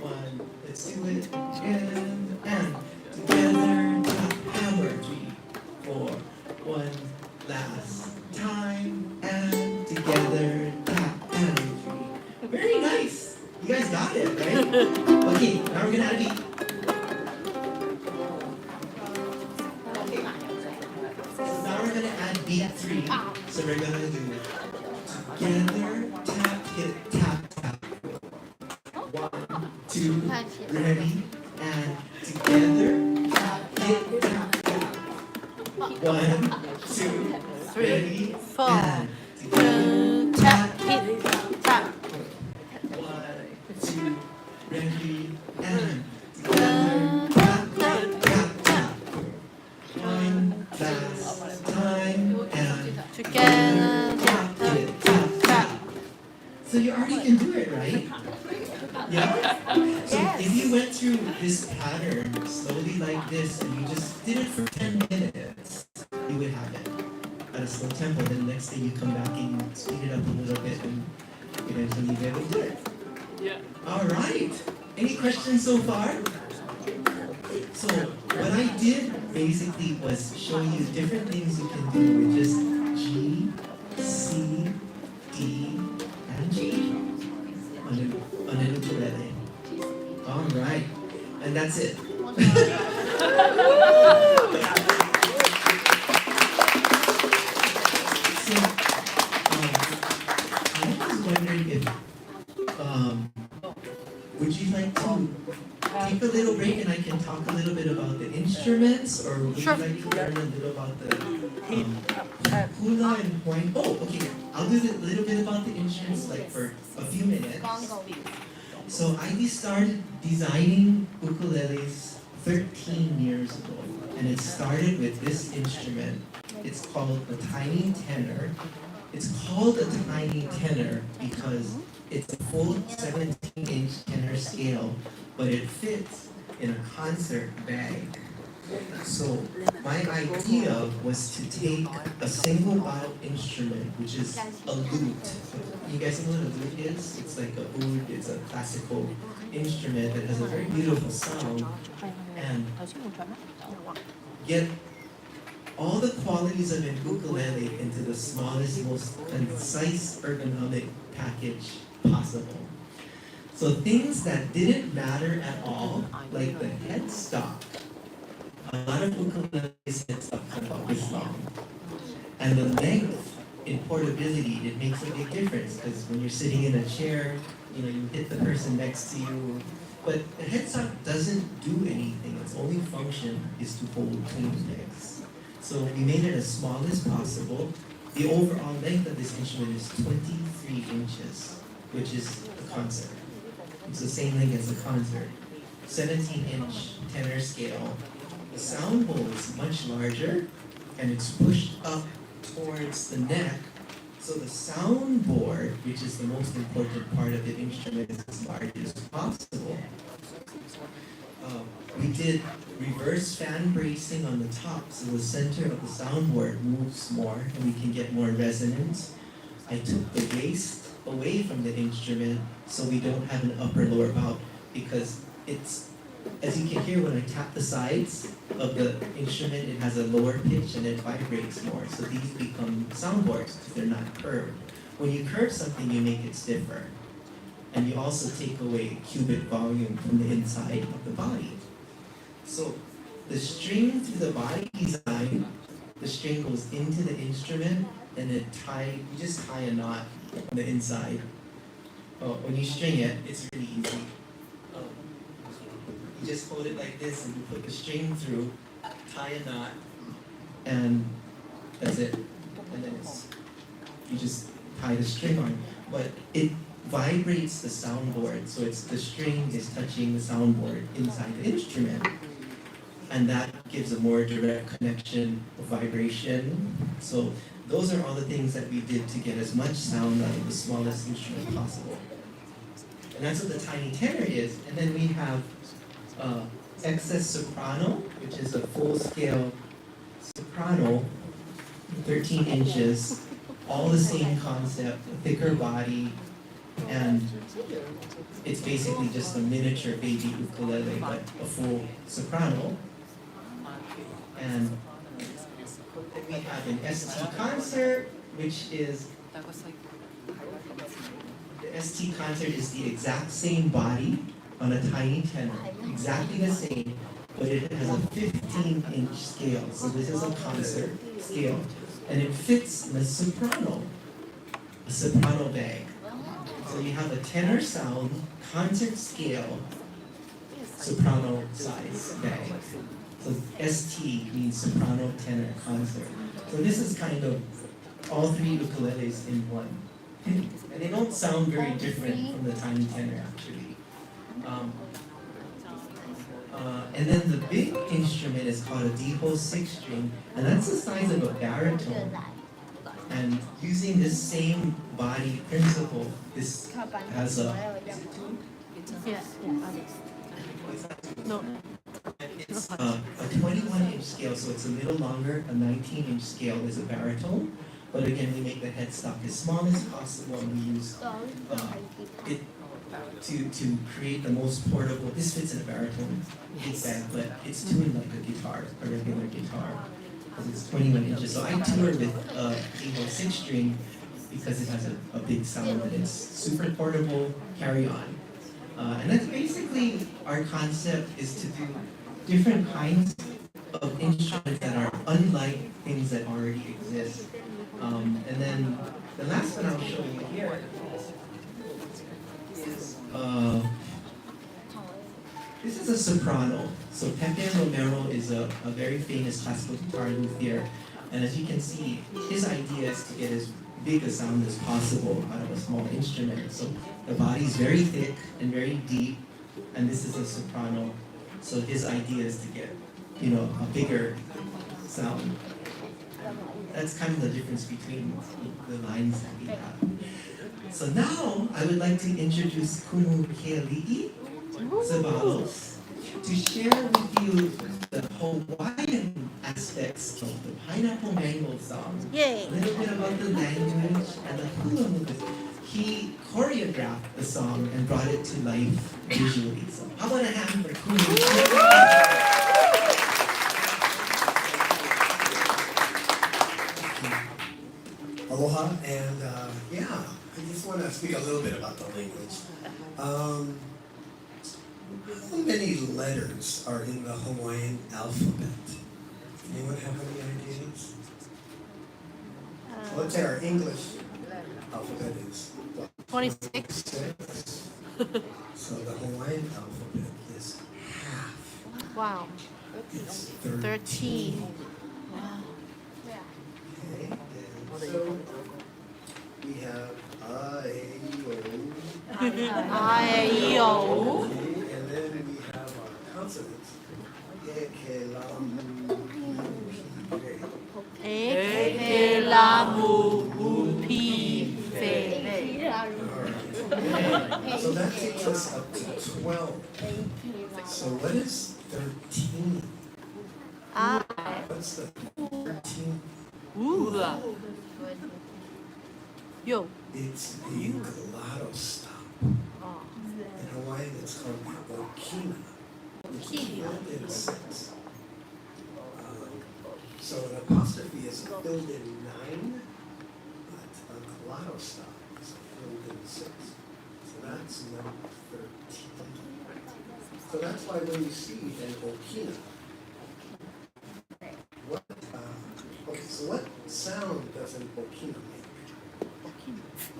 1. Let's do it again, and together, tap, hammer, 3, 4, 1. Last time, and together, tap, hammer, 3. Very nice. You guys got it, right? Okay, now we're gonna add a beat. Okay. So now we're gonna add beat 3. So we're gonna do together, tap, hit, tap, tap. 1, 2, ready, and together, tap, hit, tap, tap. 1, 2, ready, 4. and together, Tap, hit, tap. 1, 2, ready, and together, tap, tap, tap, tap. 1 last time, and Together, tap, hit, tap, tap. So you already can do it, right? Yeah? So if you went through this pattern slowly like this, and you just did it for 10 minutes, you would have it at a slow tempo. Then the next day you come back and you speed it up a little bit, and eventually you'll be able to do it. Yeah. All right. Any questions so far? So what I did basically was show you different things you can do with just G, C, D, and G on a ukulele. All right. And that's it. So, I was wondering would you like to take a little break and I can talk a little bit about the instruments, or would you like to learn a little about the hula and point? Oh, okay. I'll do a little bit about the instruments, like for a few minutes. So I started designing ukuleles 13 years ago, and it started with this instrument. It's called a tiny tenor. It's called a tiny tenor because it's a full 17-inch tenor scale, but it fits in a concert bag. So my idea was to take a single bottle instrument, which is a lute. You guys know what a lute is? It's like a oud, it's a classical instrument that has a very beautiful sound, and get all the qualities of an ukulele into the smallest, most concise ergonomic package possible. So things that didn't matter at all, like the headstock. A lot of ukuleles headstock come about this long. And the length in portability, it makes a big difference, because when you're sitting in a chair, you hit the person next to you. But the headstock doesn't do anything. Its only function is to hold clean legs. So we made it as small as possible. The overall length of this instrument is 23 inches, which is a concert. It's the same length as a concert. 17-inch tenor scale. The sound bowl is much larger, and it's pushed up towards the neck. So the soundboard, which is the most important part of the instrument, is as large as possible. We did reverse fan bracing on the top, so the center of the soundboard moves more and we can get more resonance. I took the waist away from the instrument so we don't have an upper-lower bout, because it's, as you can hear when I tap the sides of the instrument, it has a lower pitch and it vibrates more. So these become soundboards because they're not curved. When you curve something, you make it stiffer. And you also take away cubic volume from the inside of the body. So the string through the body design, the string goes into the instrument and then you just tie a knot on the inside. When you string it, it's really easy. You just hold it like this and you put the string through, tie a knot, and that's it. And then you just tie the string on. But it vibrates the soundboard, so the string is touching the soundboard inside the instrument. And that gives a more direct connection of vibration. So those are all the things that we did to get as much sound out of the smallest instrument possible. And that's what the tiny tenor is. And then we have excess soprano, which is a full-scale soprano, 13 inches, all the same concept, a thicker body, and it's basically just a miniature baby ukulele, but a full soprano. And then we have an ST concert, which is, the ST concert is the exact same body on a tiny tenor, exactly the same, but it has a 15-inch scale. So this is a concert scale, and it fits in a soprano bag. So you have a tenor sound, concert scale, soprano size bag. So ST means soprano, tenor, concert. So this is kind of all three ukuleles in one. And they don't sound very different from the tiny tenor, actually. And then the big instrument is called a D-hole 6-string, and that's the size of a baritone. And using this same body principle, this has a... It's a 21-inch scale, so it's a little longer. A 19-inch scale is a baritone. But again, we make the headstock as small as possible, and we use it to create the most portable. This fits in a baritone big bag, but it's tuned like a guitar, a regular guitar, because it's 21 inches. So I tour with a D-hole 6-string because it has a big sound and it's super portable, carry on. And that's basically our concept, is to do different kinds of instruments that are unlike things that already exist. And then the last one I'll show you here is This is a soprano. So Pepe Romero is a very famous classical guitar luthier. And as you can see, his idea is to get as big a sound as possible out of a small instrument. So the body is very thick and very deep, and this is a soprano. So his idea is to get, a bigger sound. That's kind of the difference between the lines that we have. So now I would like to introduce Kumu Keali'i Zabalos to share with you the Hawaiian aspects of the Pineapple Mango song. Yay. A little bit about the language and the hula movement. He choreographed the song and brought it to life visually. So how about a hand for Kumu? Aloha, and I just want to speak a little bit about the language. How many letters are in the Hawaiian alphabet? Anyone have any ideas? Let's say our English alphabet is what? 26. 6. So the Hawaiian alphabet is half. Wow. It's 13. 13. Okay, and so we have I-O. and then we have our consonants. Ekelamuupife. So that takes us up to 12. So what is 13? What's the 13? Yo. It's the glottal stop. In Hawaiian, it's called the okina. It's filled in 6. So an apostrophe is filled in 9, but a glottal stop is filled in 6. So that's number 13. So that's why when you see an okina, what sound does an okina make?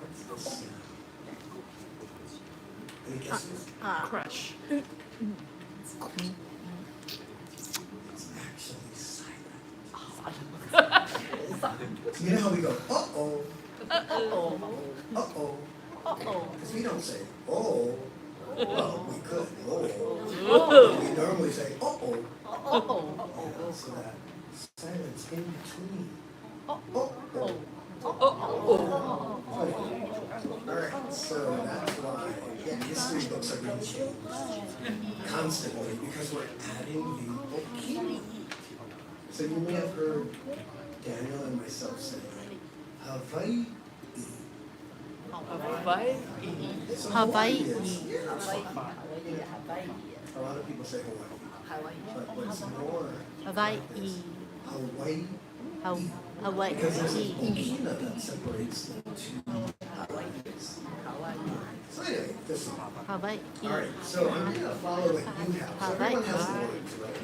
What's the sound? Any guesses? Crush. It's actually silent. So you know how we go, uh-oh, uh-oh, uh-oh. Because we don't say, oh. Well, we could, oh. We normally say, uh-oh. Yeah, so that silence in between. Uh-oh. Alright, so that's why history books are being changed constantly because we're adding the okina. So you may have heard Daniel and myself say, Hawaii. So Hawaii. A lot of people say Hawaii. But what's more, Hawaii. Hawaii. Because there's an okina that separates the two Hawaiians. So anyway, this one. Hawaii. Alright, so I'm going to follow what you have. So everyone has the words, right?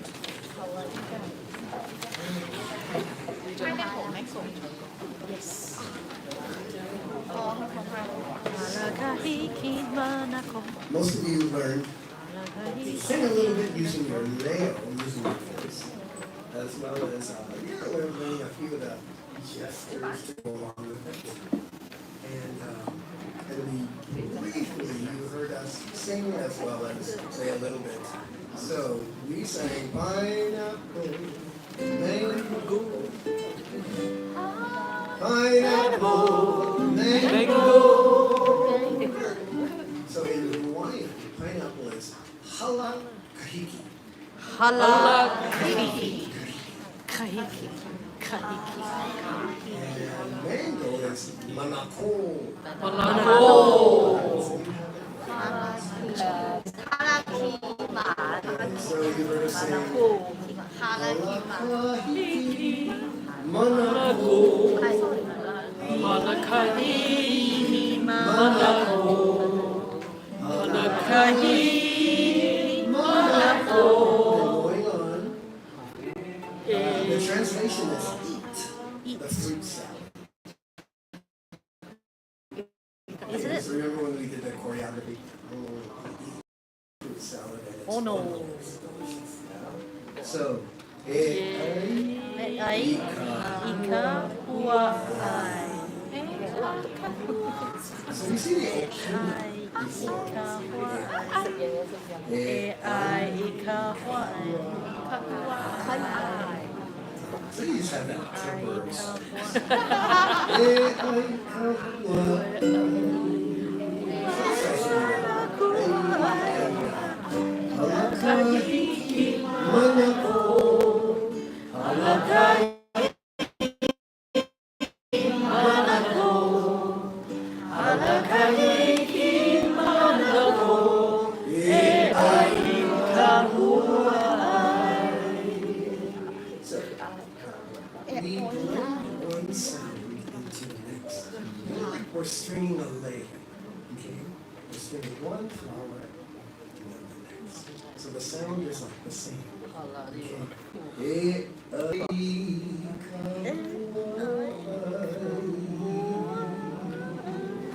Yes. Most of you learned to sing a little bit using your leo, using your voice, as well as we're learning a few of the gestures to go along with it. And we briefly, you heard us sing as well as say a little bit. So we sang pineapple, mango, pineapple, mango. So in Hawaiian, pineapple is hala kahiki. Hala kahiki. Kahiki. Kahiki. And mango is manako. Manako. So you heard us say hala kahiki, manako. Manakahi. Manako. Manakahi. Manako. Going on. The translation is eat the fruit salad. Isn't it? So remember when we did the choreography? Oh, eat fruit salad and Oh no. So, so you see the action before. So you just have that we're stringing a leg, okay? We're stringing one flower and then the next. So the sound is like the same. Okay?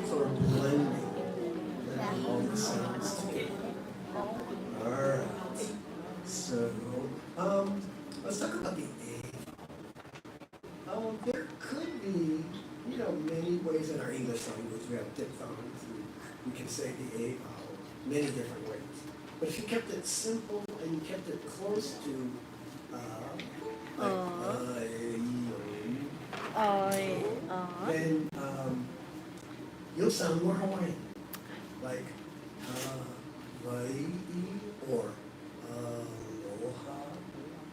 So we're blending all the sounds together. Alright. So, let's talk about the A. There could be, many ways in our English language. We have diphthongs, and we can say the A vowel many different ways. But if you kept it simple and you kept it close to, then you'll sound more Hawaiian, like or aloha,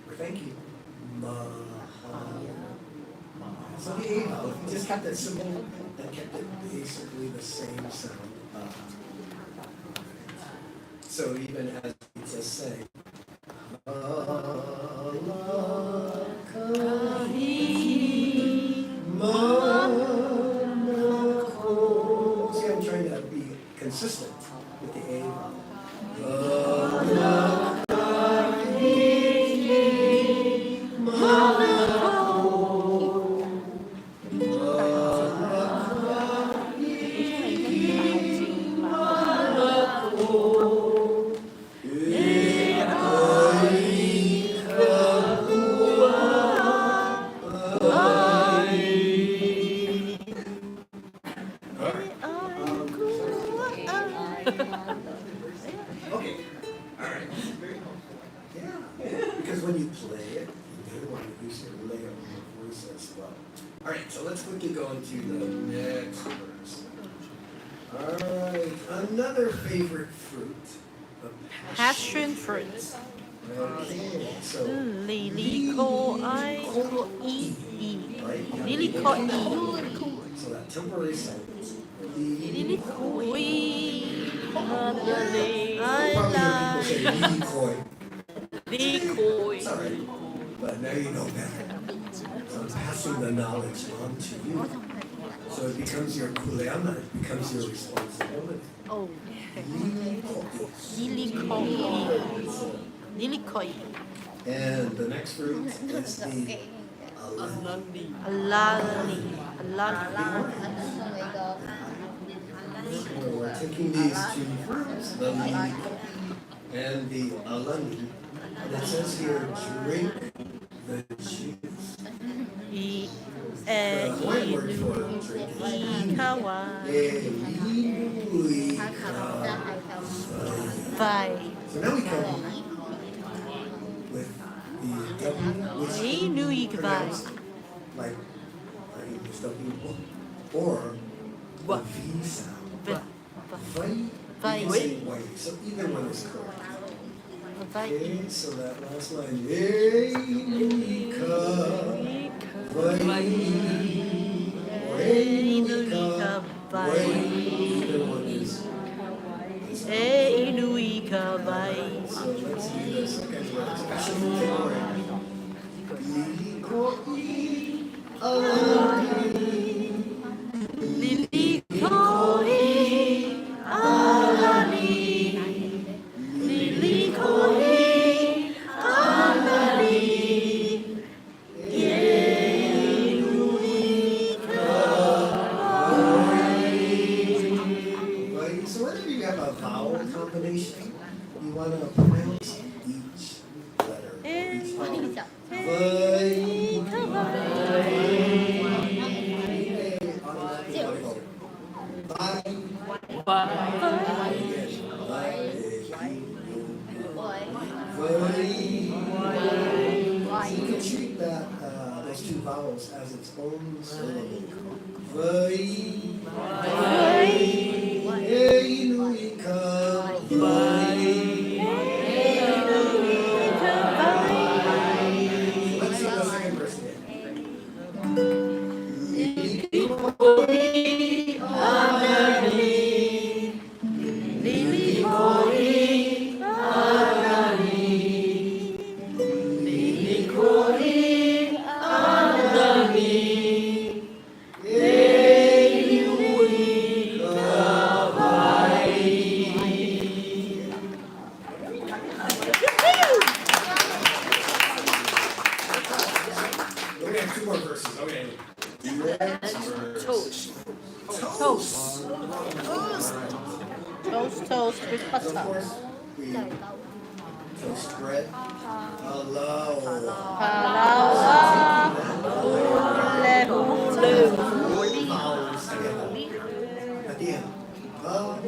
or thank you, mahalo. So the A vowel, if you just kept it simple and kept it basically the same sound. So even as we just say, see, I'm trying to be consistent with the A vowel. Because when you play it, you really want to use your layer on your voice as well. Alright, so let's quickly go into the next verse. Alright, another favorite fruit. Passion fruit. Okay, so so that temporary silence. Sorry, but now you know better. So I'm passing the knowledge on to you. So it becomes your kuleana, it becomes your responsibility. Oh. Lilikoi. And the next fruit is the alani. So we're taking these two fruits, the lilikoi and the alani. And it says here, drink the juice. The Hawaiian word for drink is so now we come with the W, which you pronounce like W, or the V sound. Vai. You can say way. So either one is correct. Okay, so that last line, either one is so let's do the second word, especially you you want to pronounce each letter. Each vowel. So you can treat that those two vowels as its own syllable. Let's see the second verse again. We have two more verses. Okay. Toast. Toast with So of butter. course, we toast bread. Hello. Vowels together. At the end. Hello.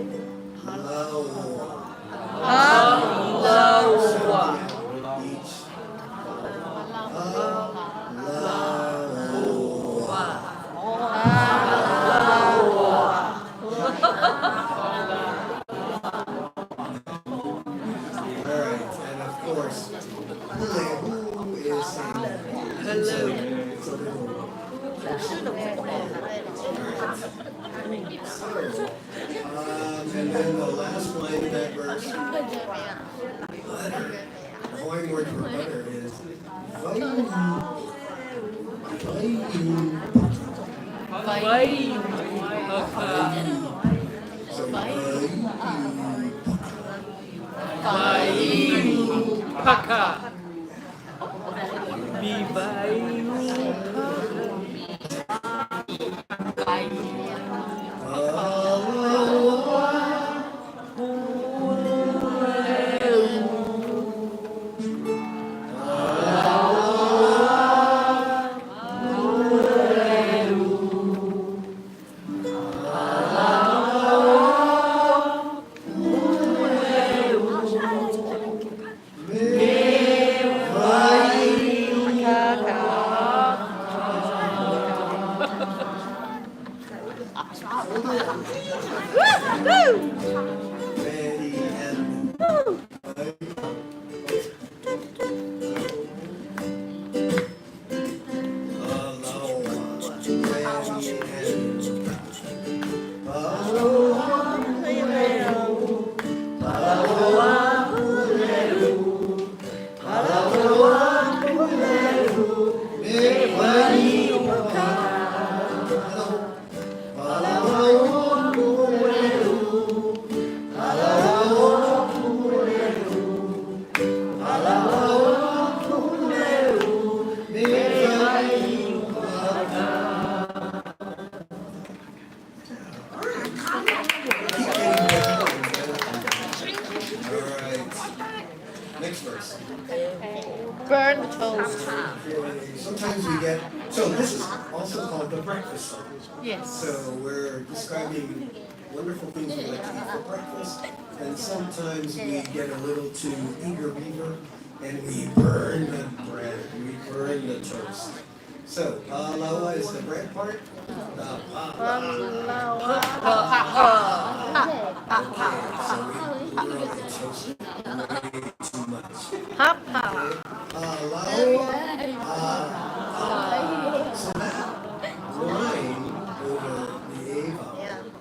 Each. Alright, and of course, who is saying hello? And then the last line of that verse, butter. The Hawaiian word for butter is Next verse. Burn the toast. Sometimes we get, so this is also called the breakfast song. Yes. So we're describing wonderful things we like to eat for breakfast, and sometimes we get a little too eager and we burn the bread, we burn the toast. So, lawa is the bread part. The pa. So we burn the toast way too much. So that line over the A vowel,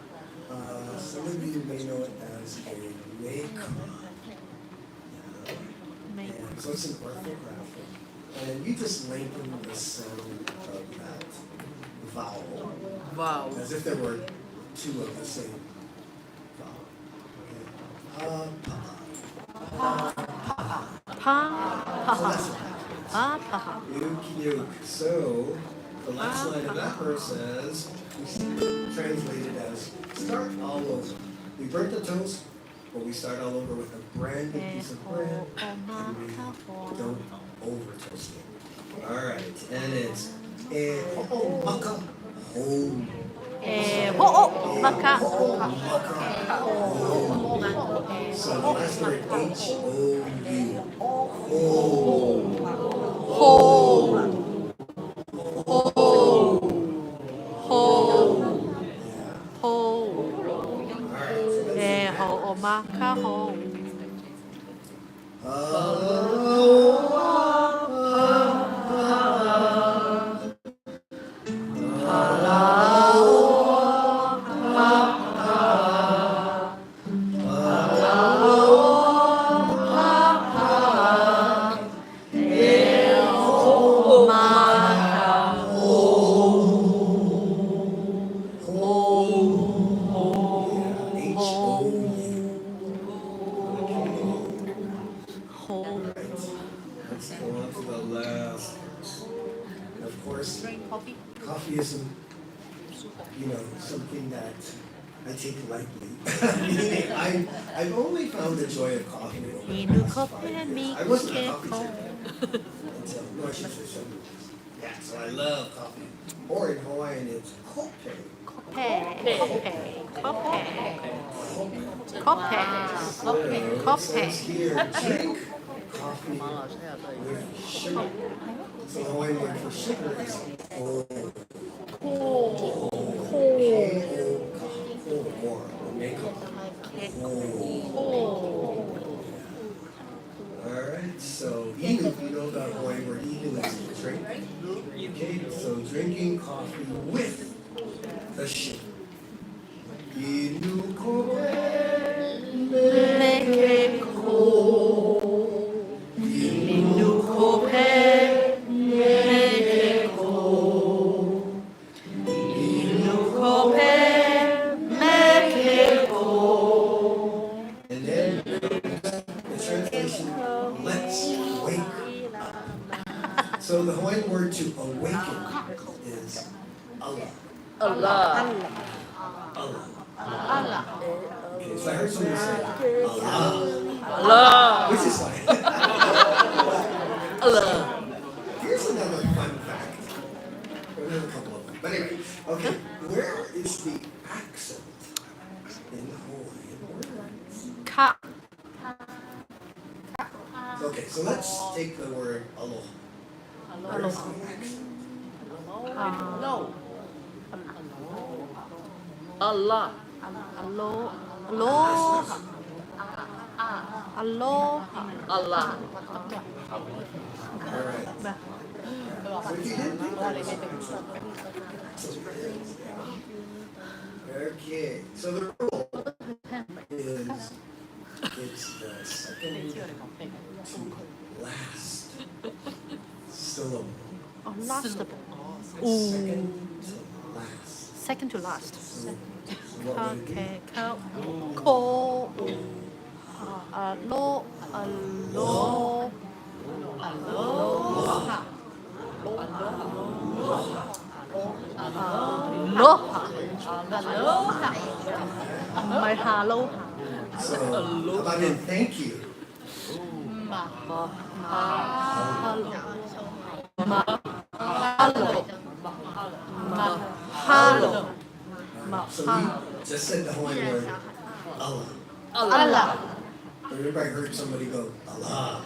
some of you may know it as a wake. So it's an orthographic. And you just lengthen the sound of that vowel. Wow. As if there were two of the same vowel. So that's Yuke. So the last line of that verse says, we translate it as start all over. We burnt the toast, but we start all over with a brand new piece of bread, and we don't over toast it. All right, and it's maka home. Maka. So the last word H-O-U. Maka home. Coffee isn't, something that I take lightly. I've only found the joy of coffee over the last 5 years. I wasn't a coffee drinker until, no, I should say something. Yeah, so I love coffee. Or in Hawaiian, it's kope. It says here, drink coffee with sugar. So the Hawaiian word for sugar is ko. Alright, so inu, you know the Hawaiian word inu is drink. Okay, so drinking coffee with the sugar. Inu kope meke ko. Inu kope meke ko. Inu kope meke ko. And then the translation, let's wake up. So the Hawaiian word to awaken is Allah. Allah. Okay, so I heard somebody say Allah, which is fine. Here's another fun fact. Another couple of them. But anyway, okay, where is the accent in the Hawaiian word? Ka. Okay, so let's take the word aloha. Where's the accent? Allah. Allah. All right. So if you didn't think that was okay, so the rule is it's the second to last syllable. Second to last. Second to last. So what would it be? Okay. Ko. My hello. So how about in thank you? So we just said the Hawaiian word Allah. Everybody heard somebody go Allah.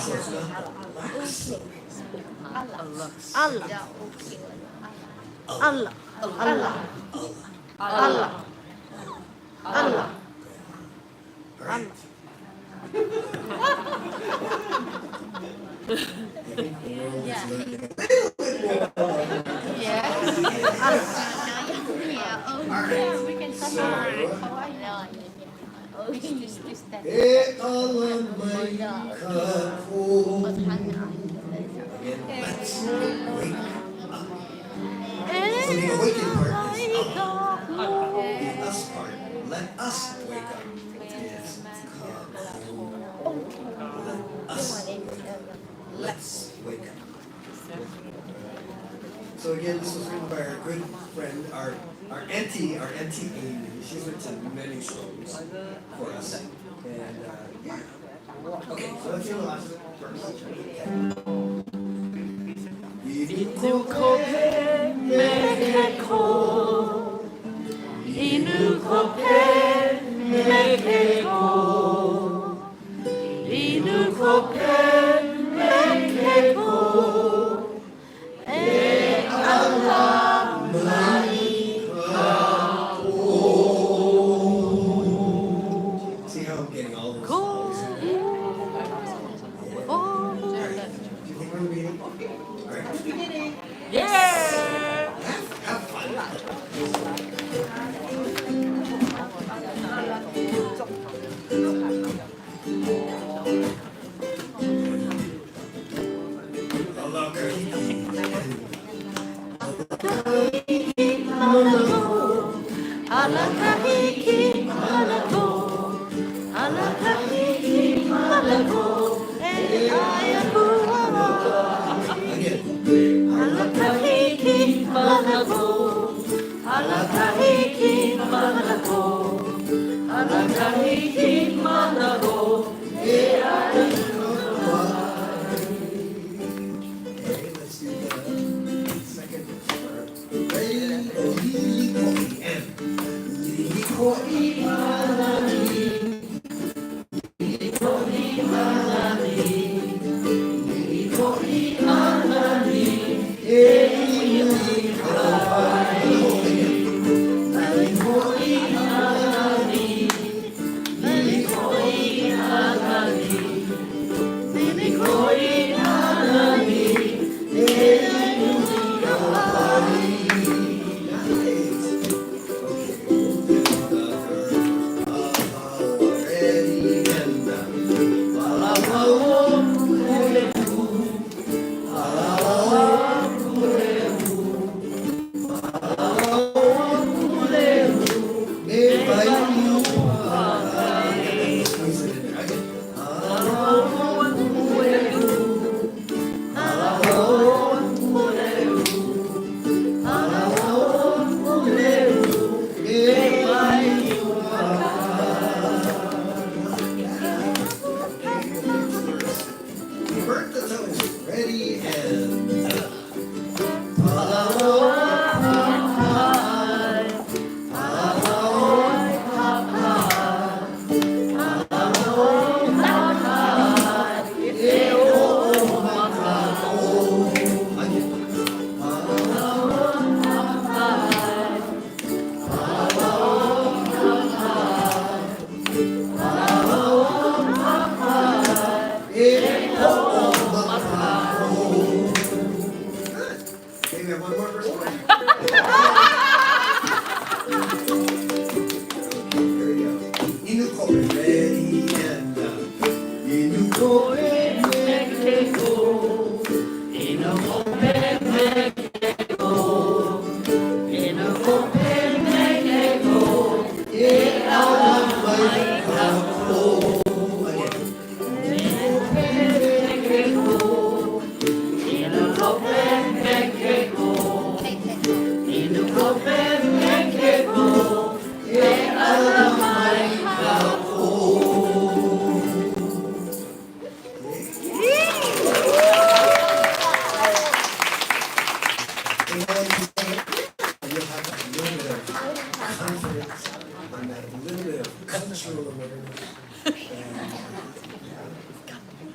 So it's not the last syllable. Allah. Right. So the awaken part is up. The us part, let us wake up, is come. Let us wake up. Let's wake up. So again, this was written by our good friend, our auntie Amy. She's written many songs for us. And yeah. Okay, so let's do the last verse. See how I'm getting all those songs? Do you think we're beginning? All right. Have fun. Okay, let's do the second part. Ready?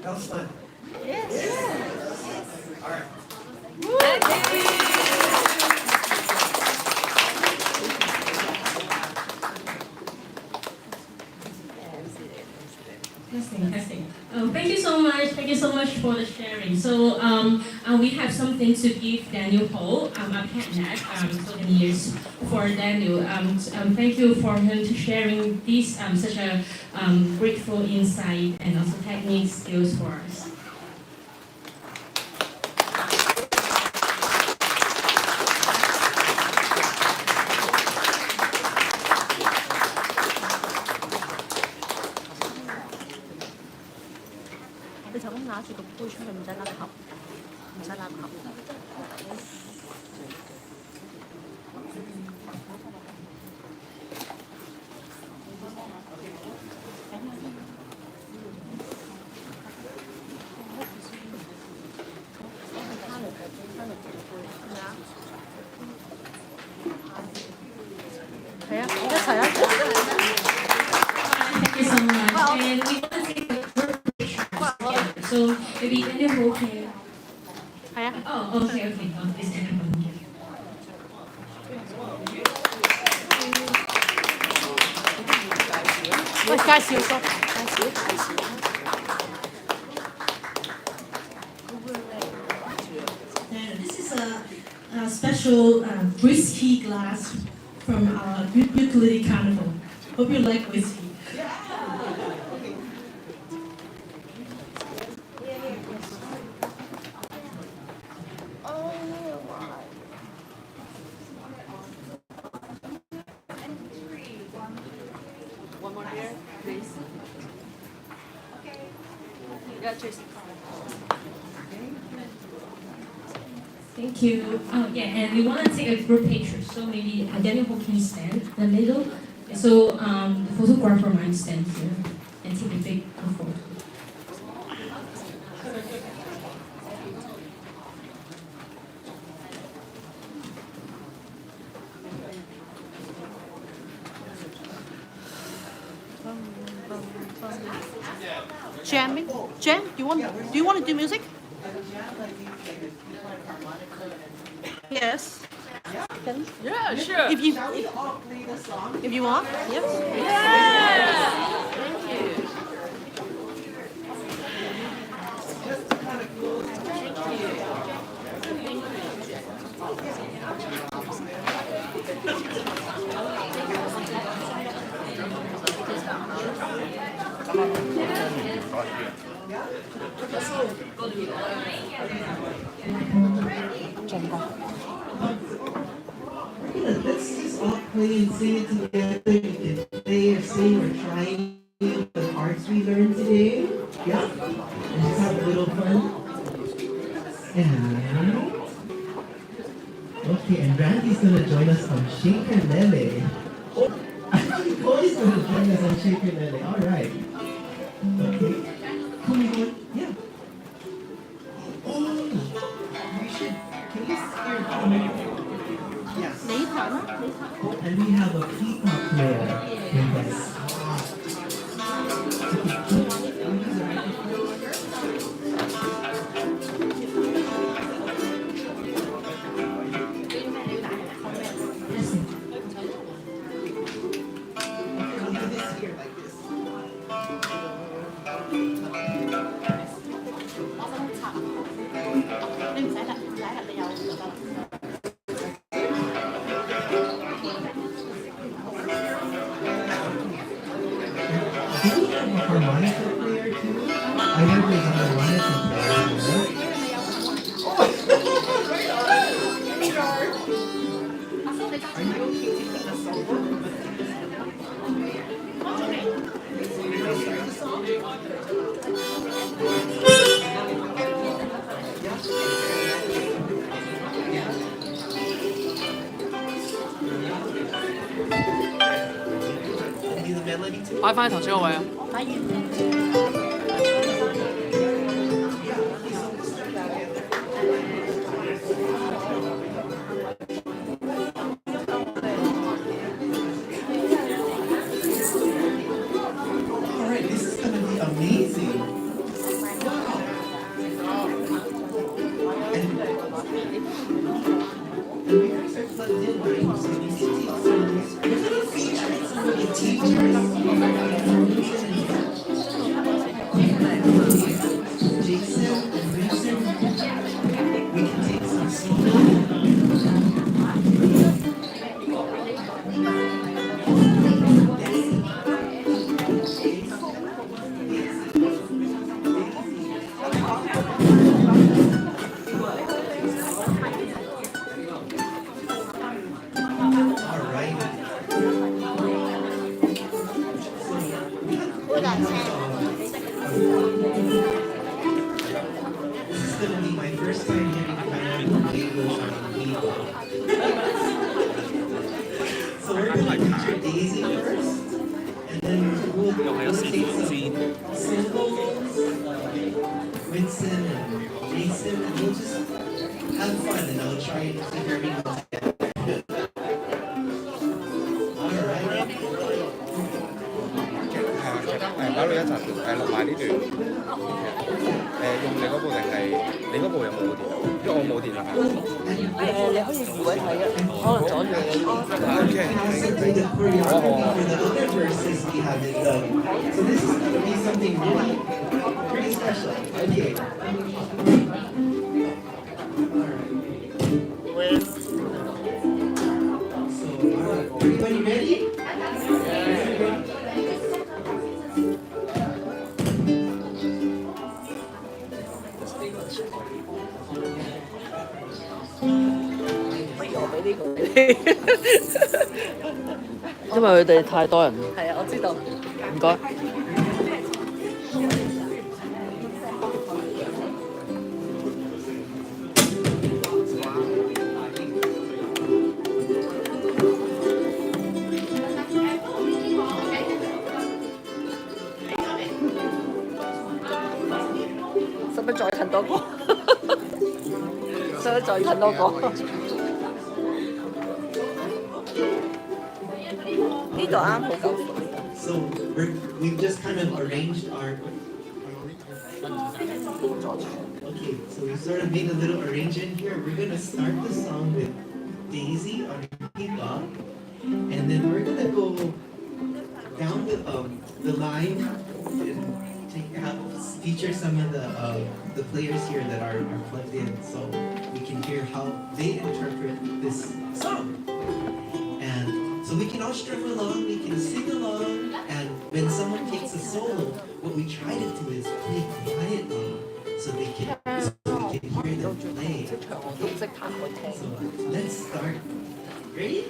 That was fun. Yes. All right. Testing. Thank you so much. Thank you so much for the sharing. So we have something to give Daniel Ho, a pet so many years for Daniel. Thank you for him to sharing this such a grateful insight and also technique skills for us. and we want to take a group picture together. So maybe Daniel Ho can. Oh, okay. It's Daniel Ho. This is a special whiskey glass from our ukulele carnival. Hope you like whiskey. One more here, please. Yeah, cheers. Thank you. Oh, yeah, and we want to take a group picture. So maybe Daniel Ho can stand in the middle. So the photographer might stand here and take a big photo. Jamming? Jam? Do you want to do music? Yes. Yeah, sure. If you want, yes. Yeah. Thank you. Let's just all play and sing it together. We can play or sing or try the parts we learned today. Yeah? And just have a little fun. Yeah. Okay, and Randy's gonna join us on Ukulele. Cody's gonna join us on Ukulele. Alright. Okay. Come on. Yeah. Oh, we should. Can you see your phone? Yes. And we have a peacock player with us. Melody 擺翻喺頭先個位啊！擺完。Alright, this is gonna be amazing. And the lyrics are plugged in, right? So you 搞到一陣錄埋呢段用你嗰部定係你嗰部有冇電腦？因為我冇電腦。你可以二位睇嘅，可能阻住你。Possibly the choreography for the other verses we haven't done. So this is going to be something really pretty special. Okay. So, everybody ready?呢個因為佢哋太多人。係啊，我知道。唔該。使唔使再近多個？使唔使再近多個？So we've just kind of arranged our. Okay, so we sort of made a little arrangement here. We're gonna start the song with Daisy on pipa, and then we're gonna go down the line and feature some of the players here that are plugged in, so we can hear how they interpret this song. And so we can all strum along, we can sing along, and when someone takes a solo, what we try to do is play quietly so we can hear them play. So let's start. Ready?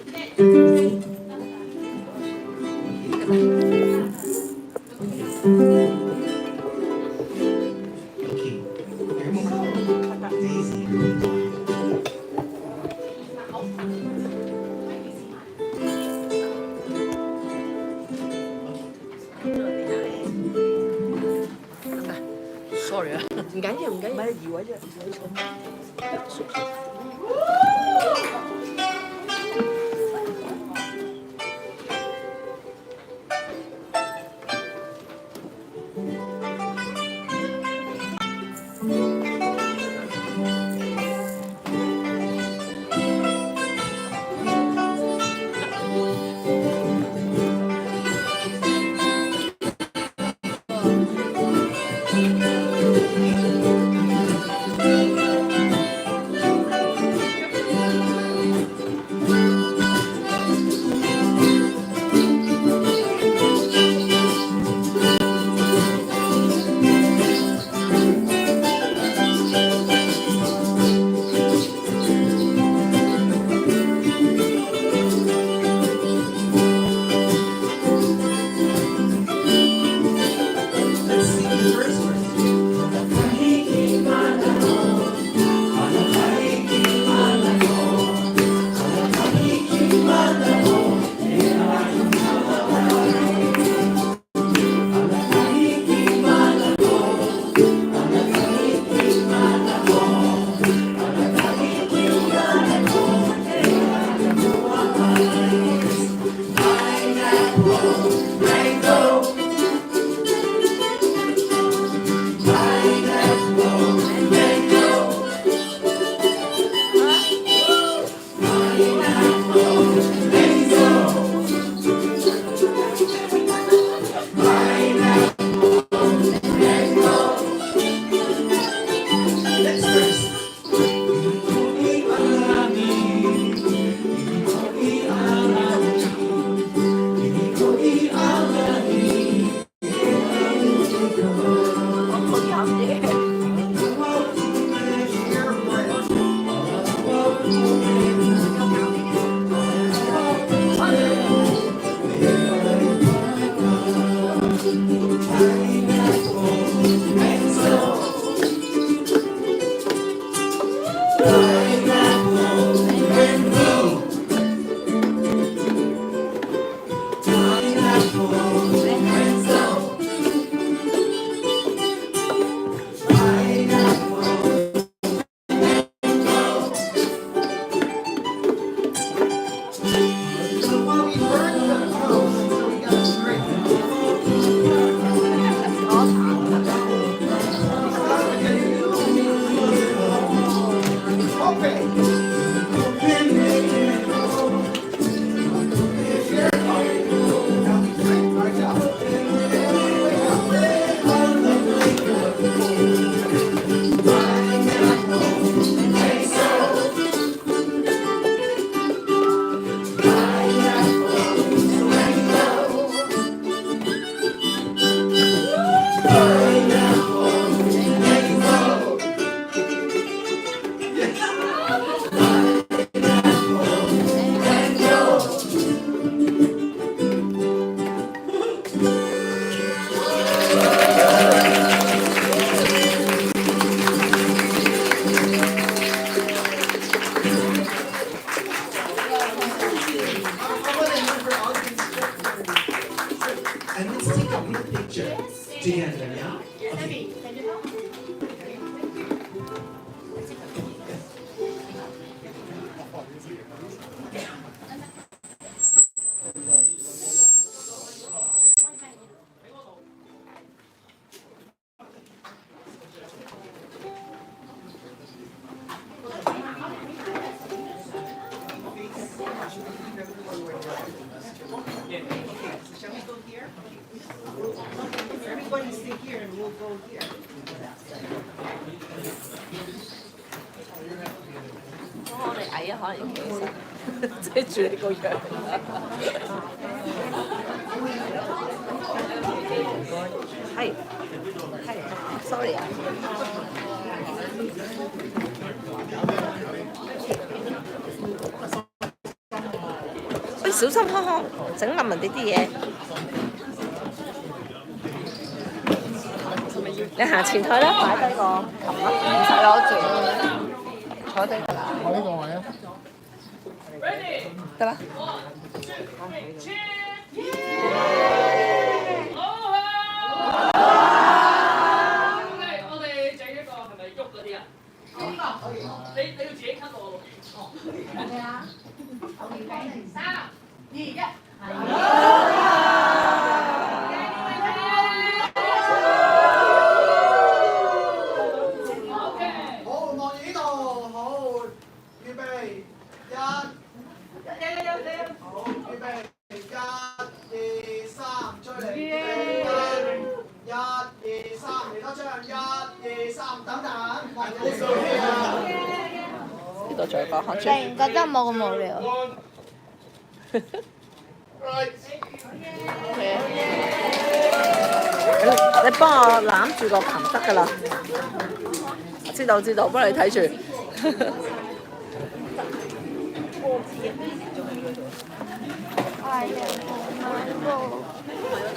Okay, here we go. Daisy. Sorry 啊，唔緊要，唔緊要，唔係移位啫， And let's take a group picture together, yeah? Okay. Everybody sit here and we'll go here. 我哋矮啊，可能要企起身，遮住你個樣。係，sorry 啊。喂，小心康康，整冧人哋啲嘢。你行前台啦，擺低個琴啦，唔使攞住，坐低得啦。我呢個位啊。得啦。我哋整一個係咪喐嗰啲啊？你要自己 cut 我喎。哦。係啊。3、2、1。呢度再講下突然覺得冇咁無聊。你幫我攬住個琴得㗎啦。知道，幫你睇住。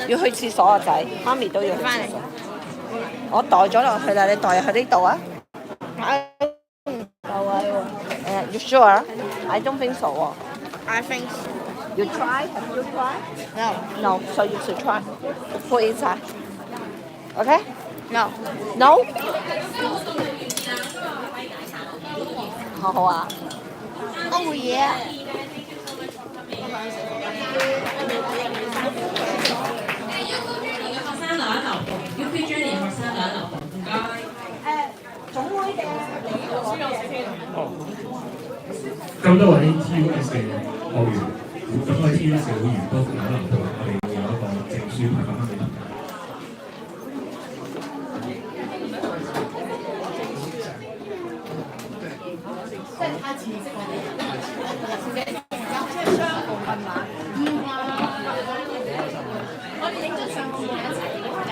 要去廁所啊仔，媽咪都要去廁所。我袋咗落去啦，你袋入去呢度啊。You sure? I don't think so. I think You try? Have you tried? no. No. So you should try. Put inside. Okay? No. No? 好啊。我會嘢啊。學生留一留步 ，UP Journey 學生留一留步，唔該。總會嘅。咁多位 TUS 嘅學員，咁多位 TUS 嘅會員都留一留步，我哋會有一個證書派發翻俾大家。即係太似識我哋，即係雙部分碼。我哋影咗相個一齊影緊。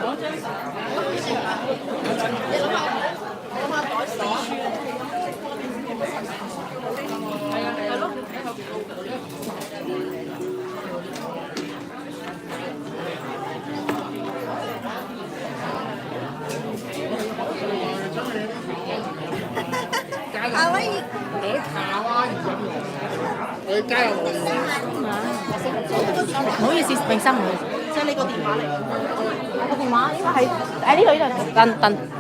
攞張相，你諗下袋四書啊！係咯，睇後邊。夏威夷你夏威夷我要加入我。唔好意思，明心唔好意思，即係你個電話嚟。我個電話應該喺呢度。